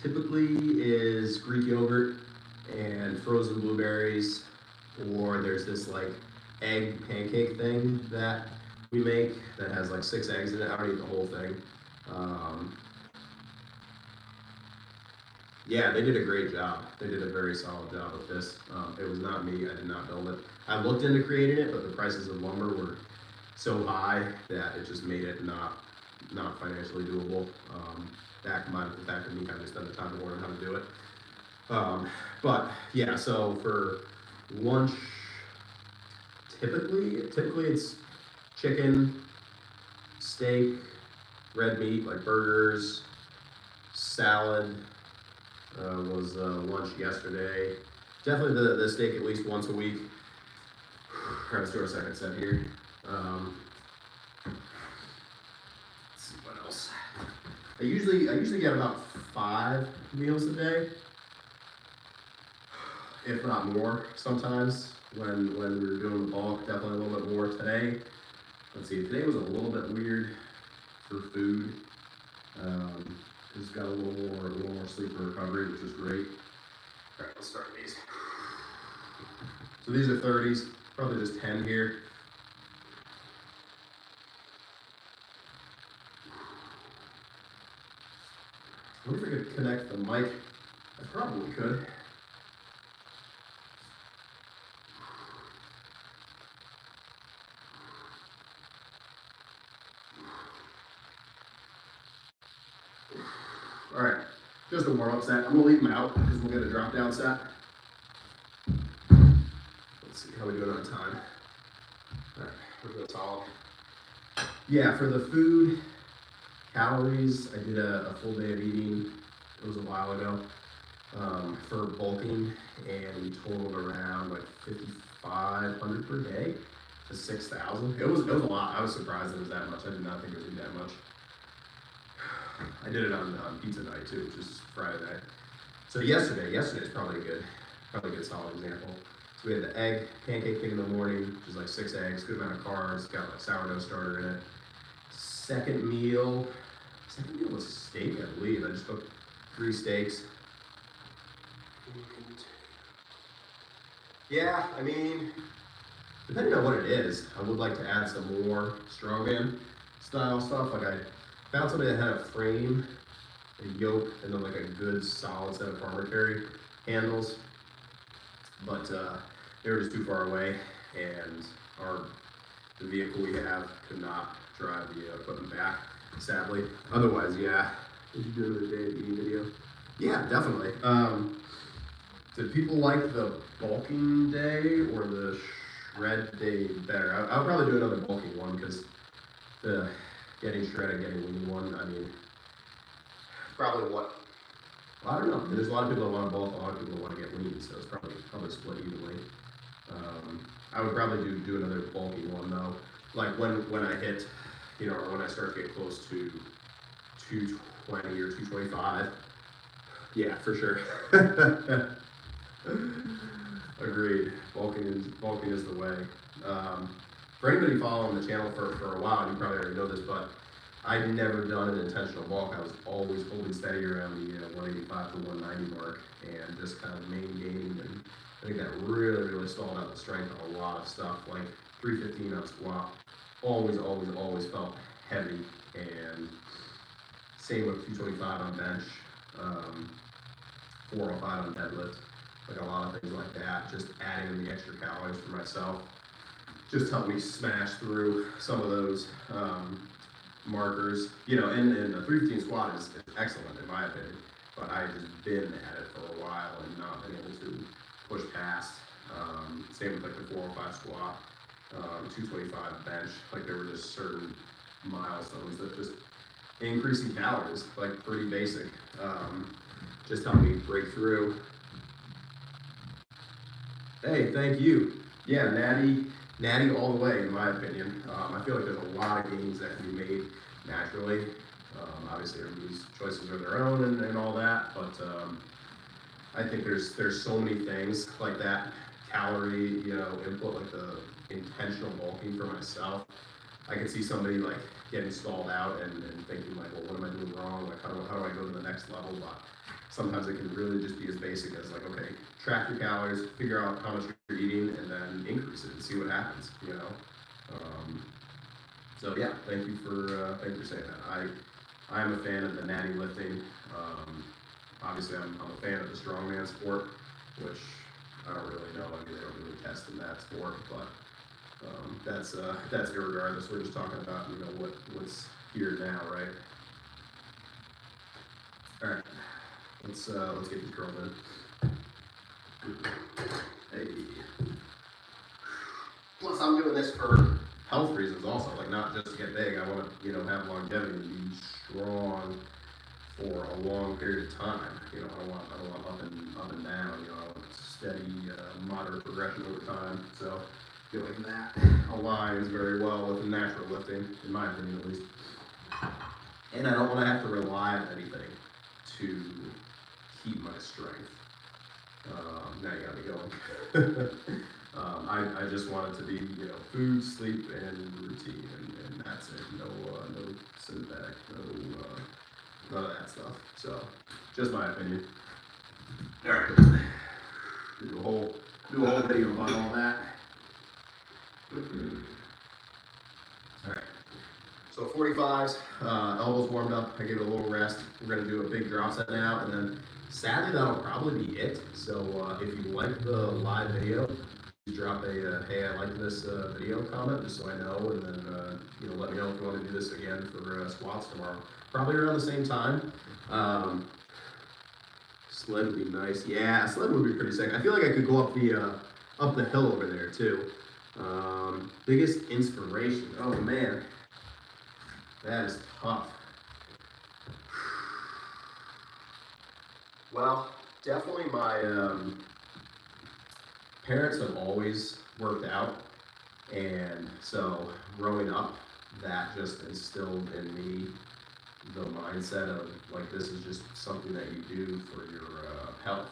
typically is Greek yogurt and frozen blueberries, or there's this like egg pancake thing that we make that has like 6 eggs in it. I don't eat the whole thing. Yeah, they did a great job. They did a very solid job with this. It was not me. I did not build it. I looked into creating it, but the prices of lumber were so high that it just made it not financially doable. That combined with the fact that me kind of spent the time to learn how to do it. But yeah, so for lunch, typically it's chicken, steak, red meat like burgers, salad. Was lunch yesterday. Definitely the steak at least once a week. Let's do our second set here. Let's see what else. I usually get about 5 meals a day, if not more. Sometimes when we were doing the bulk, definitely a little bit more. Today, let's see. Today was a little bit weird for food. Just got a little more sleep and recovery, which is great. All right, let's start these. So these are 30s, probably just 10 here. I wonder if I could connect the mic. I probably could. All right, just a warm-up set. I'm gonna leave them out because we'll get a drop-down set. Let's see how we doing on time. All right, we're doing solid. Yeah, for the food, calories, I did a full day of eating. It was a while ago. For bulking, and we totaled around like 5,500 per day to 6,000. It was a lot. I was surprised it was that much. I did not think it would be that much. I did it on pizza night too, which is Friday night. So yesterday's probably a good solid example. So we had the egg pancake thing in the morning, which is like 6 eggs, good amount of carbs, got like sourdough starter in it. Second meal was steak, I believe. I just cooked 3 steaks. Yeah, I mean, depending on what it is, I would like to add some more strongman style stuff. Like I found something that had a frame, a yoke, and then like a good solid set of farmer carry handles. But they were just too far away, and the vehicle we have could not drive the equipment back, sadly. Otherwise, yeah. Did you do another day of eating video? Yeah, definitely. Did people like the bulking day or the shred day better? I'll probably do another bulking one because the getting shredded, getting lean one, I mean, probably what? Well, I don't know. There's a lot of people that want to bulk, a lot of people that want to get lean, so it's probably split evenly. I would probably do another bulking one though. Like when I hit, or when I start to get close to 220 or 225. Yeah, for sure. Agreed. Bulking is the way. For anybody following the channel for a while, you probably already know this, but I've never done an intentional bulk. I was always holding steady around the 185 to 190 mark and just kind of maintaining. And I think that really stalled out the strength of a lot of stuff. Like 315 on squat, always felt heavy, and same with 225 on bench, 405 on deadlift. Like a lot of things like that, just adding in the extra calories for myself just helped me smash through some of those markers. And the 315 squat is excellent in my opinion, but I've just been at it for a while and not been able to push past. Same with like the 405 squat, 225 bench. Like there were just certain milestones that just increasing calories, like pretty basic, just helped me break through. Hey, thank you. Yeah, natty all the way, in my opinion. I feel like there's a lot of gains that can be made naturally. Obviously, everybody's choices are their own and all that, but I think there's so many things like that calorie, input, like the intentional bulking for myself. I could see somebody like getting stalled out and thinking like, well, what am I doing wrong? Like, how do I go to the next level? But sometimes it can really just be as basic as like, okay, track your calories, figure out how much you're eating, and then increase it and see what happens, So yeah, thank you for saying that. I am a fan of the natty lifting. Obviously, I'm a fan of the strongman sport, which I don't really know. I mean, they don't really test in that sport, but that's irregardless. We're just talking about what's here now, right? All right, let's get these curls in. Hey. Plus, I'm doing this for health reasons also, like not just to get big. I want to have longevity and be strong for a long period of time. I don't want up and down. I want steady, moderate progression over time. So I feel like that aligns very well with natural lifting, in my opinion at least. And I don't want to have to rely on anything to keep my strength. Now you got me going. I just want it to be, food, sleep, and routine, and that's it. No synthetic, none of that stuff. So, just my opinion. All right, do a whole video about all that. All right. So 45s, elbows warmed up. I give it a little rest. We're gonna do a big drop set now, and then sadly that'll probably be it. So if you like the live video, drop a hey, I like this video comment just so I know, and then let me know if you want to do this again for squats tomorrow. Probably around the same time. Sled would be nice. Yeah, sled would be pretty sick. I feel like I could go up the hill over there too. Biggest inspiration. Oh man, that is tough. Well, definitely my parents have always worked out, and so growing up, that just instilled in me the mindset of like this is just something that you do for your health.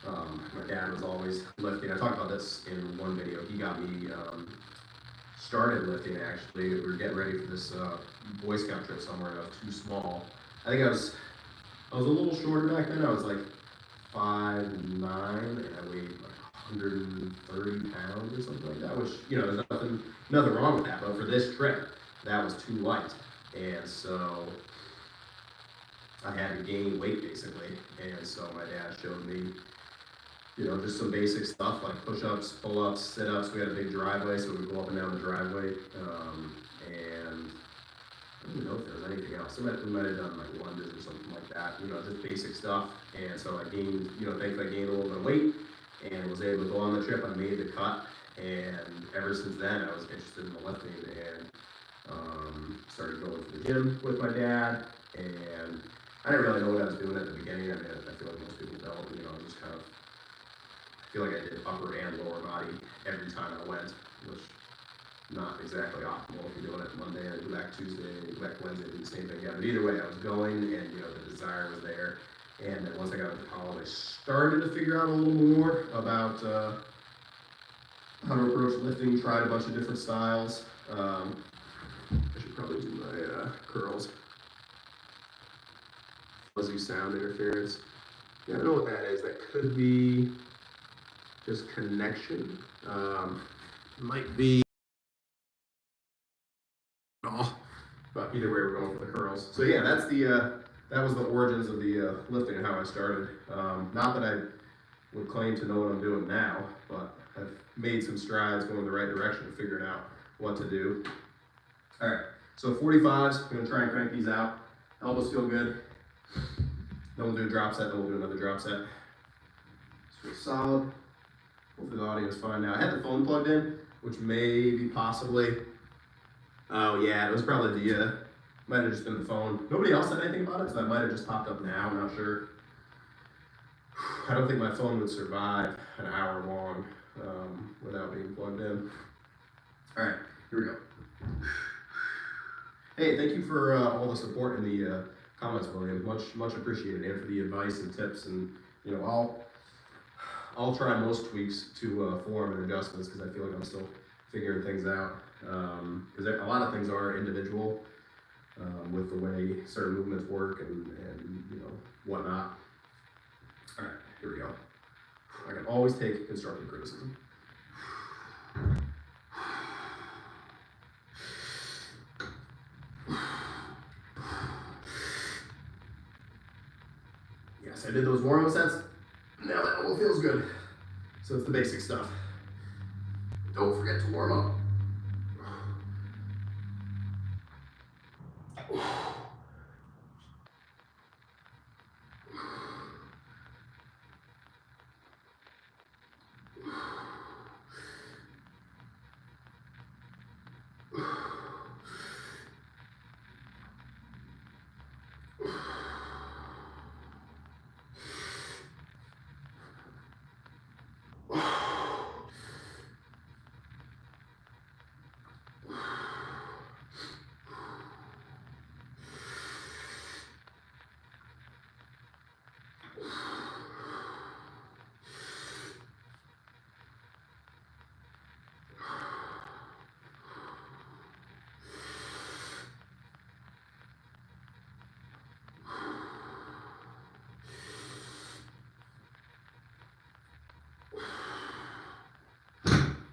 My dad was always lifting. I talked about this in one video. He got me started lifting actually. We were getting ready for this Boy Scout trip somewhere, and I was too small. I think I was a little shorter back then. I was like 5'9", and I weighed like 130 pounds or something like that, which, there's nothing wrong with that, but for this trip, that was too light, and so I had to gain weight basically, and so my dad showed me, just some basic stuff like push-ups, pull-ups, sit-ups. We had a big driveway, so we'd go up and down the driveway, and I don't know if there was anything else. We might have done like lunges or something like that, just basic stuff. And so I gained, thankfully I gained a little bit of weight and was able to go on the trip. I made the cut, and ever since then I was interested in the lifting and started going to the gym with my dad. And I didn't really know what I was doing at the beginning. I mean, I feel like most people don't, just kind of feel like I did upper and lower body every time I went, which not exactly optimal if you're doing it Monday and go back Tuesday and go back Wednesday and do the same thing. Yeah, but either way, I was going, and the desire was there. And then once I got into college, I started to figure out a little more about how to approach lifting. Tried a bunch of different styles. I should probably do my curls. Fuzzy sound interference. Yeah, I don't know what that is. That could be just connection. Might be. But either way, we're going for the curls. So yeah, that's that was the origins of the lifting and how I started. Not that I would claim to know what I'm doing now, but I've made some strides going in the right direction, figuring out what to do. All right, so 45s, I'm gonna try and crank these out. Elbows feel good. Then we'll do a drop set, then we'll do another drop set. So solid. Hopefully the audio is fine now. I had the phone plugged in, which may be possibly. Oh yeah, it was probably might have just been the phone. Nobody else said anything about it, so that might have just popped up now, I'm not sure. I don't think my phone would survive an hour long without being plugged in. All right, here we go. Hey, thank you for all the support in the comments, William. Much appreciated, and for the advice and tips. And I'll try most tweaks to form and adjustments because I feel like I'm still figuring things out. Because a lot of things are individual with the way certain movements work and whatnot. All right, here we go. I can always take constructive criticism. I did those warm-up sets. Now that elbow feels good. So it's the basic stuff. Don't forget to warm up.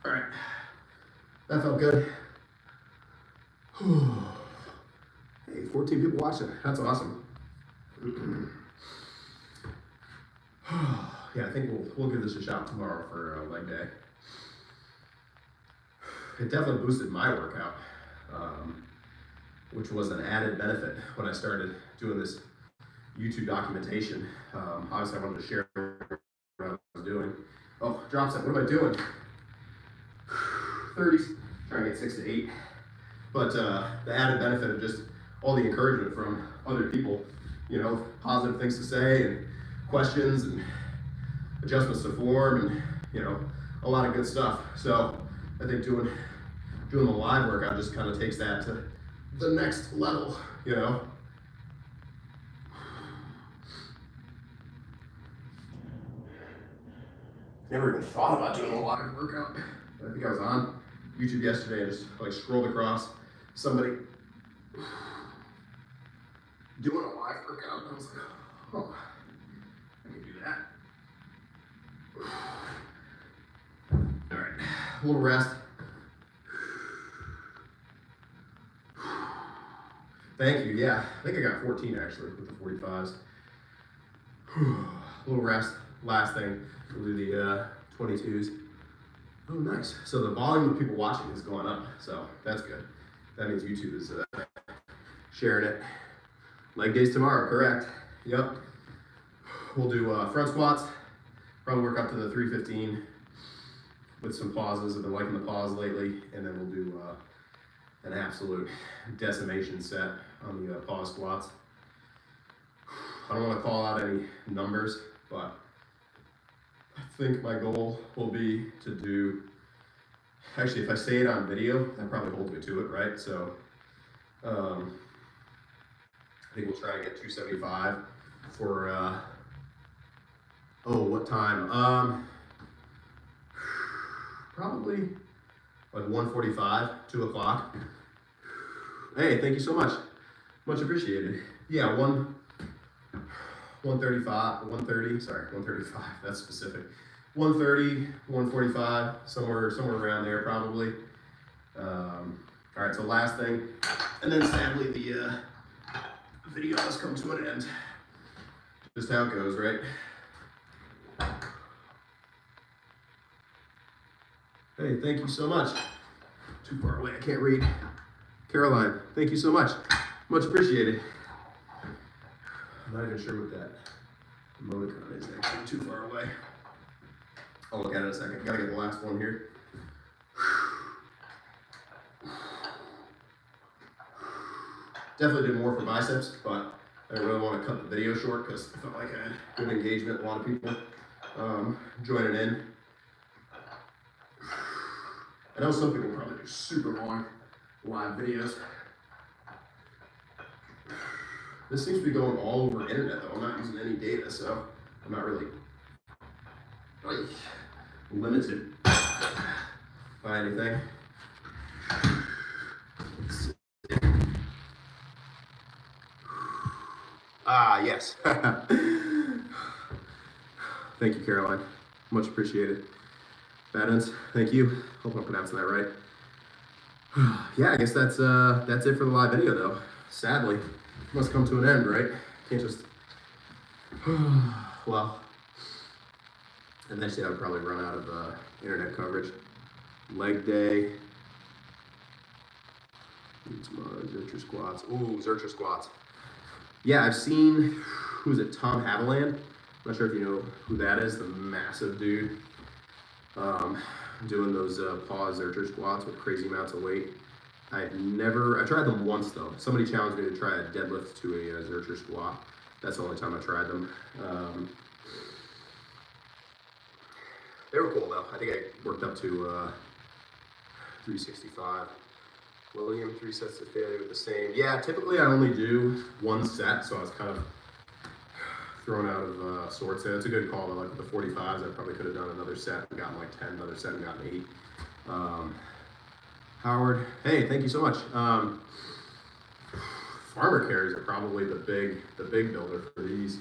All right, that felt good. Hey, 14 people watching, that's awesome. Yeah, I think we'll give this a shot tomorrow for leg day. It definitely boosted my workout, which was an added benefit when I started doing this YouTube documentation. Obviously I wanted to share what I was doing. Oh, drop set, what am I doing? 30s, trying to get 6 to 8. But the added benefit of just all the encouragement from other people, you know, positive things to say and questions and adjustments to form and, you know, a lot of good stuff. So I think doing the live workout just kind of takes that to the next level, you know. Never even thought about doing a live workout. I think I was on YouTube yesterday and just like scrolled across somebody doing a live workout and I was like, oh, I can do that. All right, a little rest. Thank you, yeah. I think I got 14 actually with the 45s. A little rest. Last thing, we'll do the 22s. Oh, nice. So the volume of people watching is going up, so that's good. That means YouTube is sharing it. Leg days tomorrow, correct. Yep. We'll do front squats, probably work up to the 315 with some pauses. I've been liking the pause lately, and then we'll do an absolute decimation set on the pause squats. I don't want to call out any numbers, but I think my goal will be to do, actually if I say it on video, that probably holds me to it, right? So I think we'll try and get 275 for, oh, what time? Probably like 1:45, 2 o'clock. Hey, thank you so much. Much appreciated. Yeah, 135, that's specific. 130, 145, somewhere around there probably. All right, so last thing, and then sadly the video has come to an end. Just how it goes, right? Hey, thank you so much. Too far away, I can't read. Caroline, thank you so much. Much appreciated. I'm not even sure what that emoticon is actually, too far away. I'll look at it in a second. Gotta get the last one here. Definitely did more for biceps, but I really want to cut the video short because I felt like I had good engagement, a lot of people joining in. I know some people probably do super long live videos. This seems to be going all over the internet though. I'm not using any data, so I'm not really limited by anything. Ah, yes. Thank you, Caroline. Much appreciated. Badens, thank you. Hope I'm pronouncing that right. Yeah, I guess that's it for the live video though. Sadly, must come to an end, right? Can't just well, eventually I would probably run out of internet coverage. Leg day. Tomorrow, Zercher squats. Ooh, Zercher squats. Yeah, I've seen, who's it, Tom Haviland? I'm not sure if you know who that is, the massive dude. Doing those pause Zercher squats with crazy amounts of weight. I tried them once though. Somebody challenged me to try a deadlift to a Zercher squat. That's the only time I tried them. They were cool though. I think I worked up to 365. William, 3 sets to failure with the same. Yeah, typically I only do 1 set, so I was kind of thrown out of sorts there. It's a good call though. Like with the 45s, I probably could have done another set and gotten like 10, another set and gotten 8. Howard, hey, thank you so much. Farmer carries are probably the big builder for these.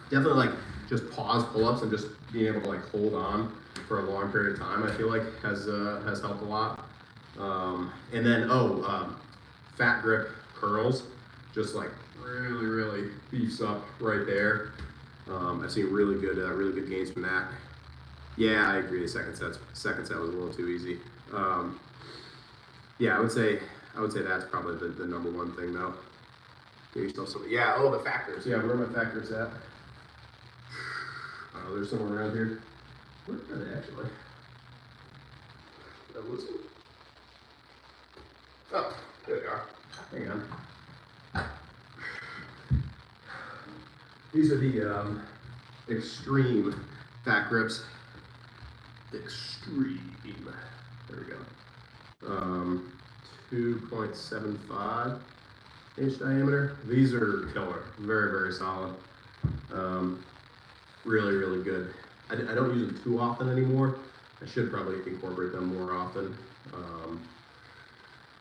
Definitely like just pause pull-ups and just being able to like hold on for a long period of time, I feel like has helped a lot. And then fat grip curls, just like really beefs up right there. I've seen really good gains from that. Yeah, I agree. The second set was a little too easy. Yeah, I would say that's probably the number one thing though. Give yourself some. Yeah, the factors. Yeah, where are my factors at? Oh, they're somewhere around here. Where are they actually? Did I lose them? Oh, there they are. Hang on. These are the extreme fat grips. Extreme. There we go. 2.75 inch diameter. These are killer. Very solid. Really good. I don't use them too often anymore. I should probably incorporate them more often.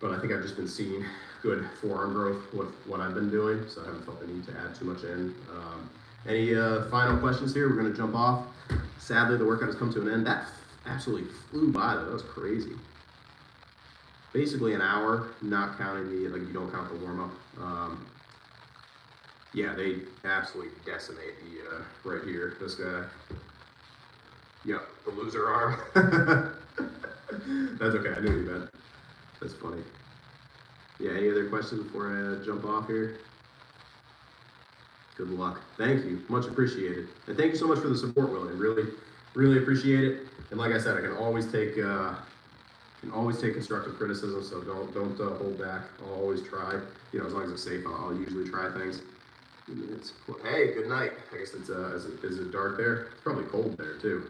But I think I've just been seeing good forearm growth with what I've been doing, so I haven't felt the need to add too much in. Any final questions here? We're going to jump off. Sadly, the workout has come to an end. That absolutely flew by though. That was crazy. Basically an hour, not counting you don't count the warm-up. Yeah, they absolutely decimate the right here. This guy. Yep, the loser arm. That's okay. I knew you meant. That's funny. Yeah, any other questions before I jump off here? Good luck. Thank you. Much appreciated. And thank you so much for the support, William. Really appreciate it. And like I said, I can always take constructive criticism, so don't hold back. I'll always try. As long as it's safe, I'll usually try things. Hey, good night. I guess it's is it dark there? It's probably cold there too.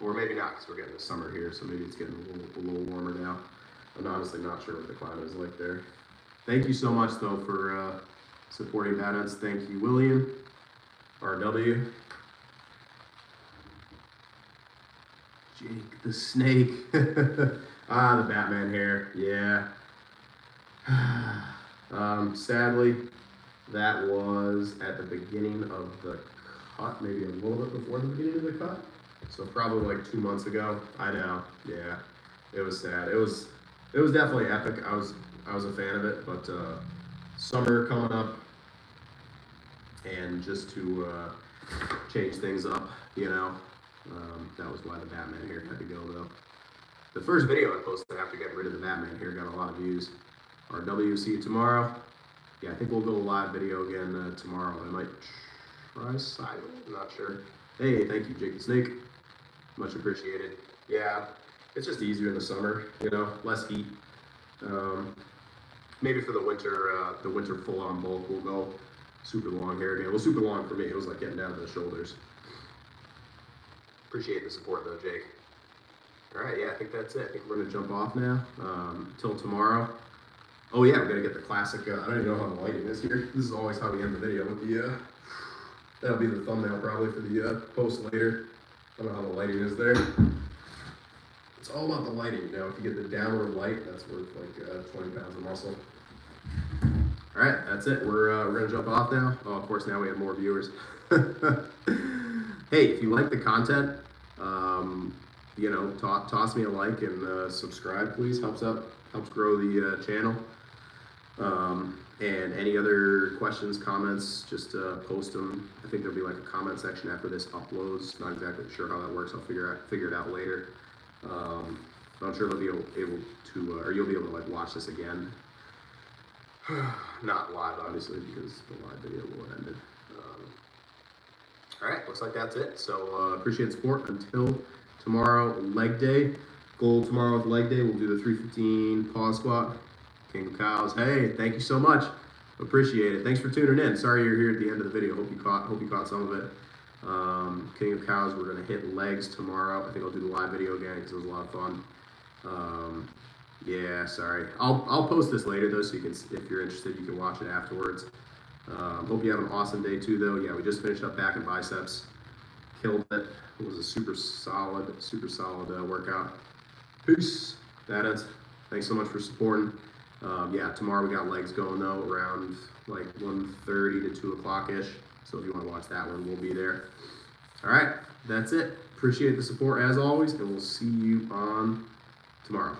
Or maybe not, because we're getting the summer here, so maybe it's getting a little warmer now. I'm honestly not sure what the climate is like there. Thank you so much, though, for supporting Bad Ends. Thank you, William. RW. Jake the Snake. The Batman hair. Yeah. Sadly, that was at the beginning of the cut, maybe a little bit before the beginning of the cut. So probably like 2 months ago. I know. Yeah. It was sad. It was definitely epic. I was a fan of it, but summer coming up, and just to change things up, that was why the Batman hair had to go though. The first video I posted after getting rid of the Batman hair got a lot of views. RW, see you tomorrow. Yeah, I think we'll go live video again tomorrow. I might try side. I'm not sure. Hey, thank you, Jake the Snake. Much appreciated. Yeah, it's just easier in the summer, less heat. Maybe for the winter full-on bulk, we'll go super long hair again. Well, super long for me. It was like getting down to the shoulders. Appreciate the support though, Jake. All right, yeah, I think that's it. I think we're gonna jump off now. Till tomorrow. Oh yeah, we gotta get the classic. I don't even know how the lighting is here. This is always how we end the video with the. That'll be the thumbnail probably for the post later. I don't know how the lighting is there. It's all about the lighting, If you get the downward light, that's worth like 20 pounds of muscle. All right, that's it. We're gonna jump off now. Oh, of course, now we have more viewers. Hey, if you like the content, toss me a like and subscribe, please. Helps grow the channel. And any other questions, comments, just post them. I think there'll be like a comment section after this uploads. Not exactly sure how that works. I'll figure it out later. But I'm sure they'll be able to, or you'll be able to like watch this again. Not live, obviously, because the live video will have ended. All right, looks like that's it. So appreciate the support. Until tomorrow, leg day. Goal tomorrow with leg day. We'll do the 315 pause squat. King of Cows. Hey, thank you so much. Appreciate it. Thanks for tuning in. Sorry you're here at the end of the video. Hope you caught some of it. King of Cows. We're gonna hit legs tomorrow. I think I'll do the live video again because it was a lot of fun. Yeah, sorry. I'll post this later though, so you can, if you're interested, you can watch it afterwards. Hope you have an awesome day too, though. Yeah, we just finished up back and biceps. Killed it. It was a super solid workout. Peace. That is. Thanks so much for supporting. Yeah, tomorrow we got legs going though, around like 1:30 to 2 o'clock ish. So if you want to watch that one, we'll be there. All right, that's it. Appreciate the support as always, and we'll see you on tomorrow.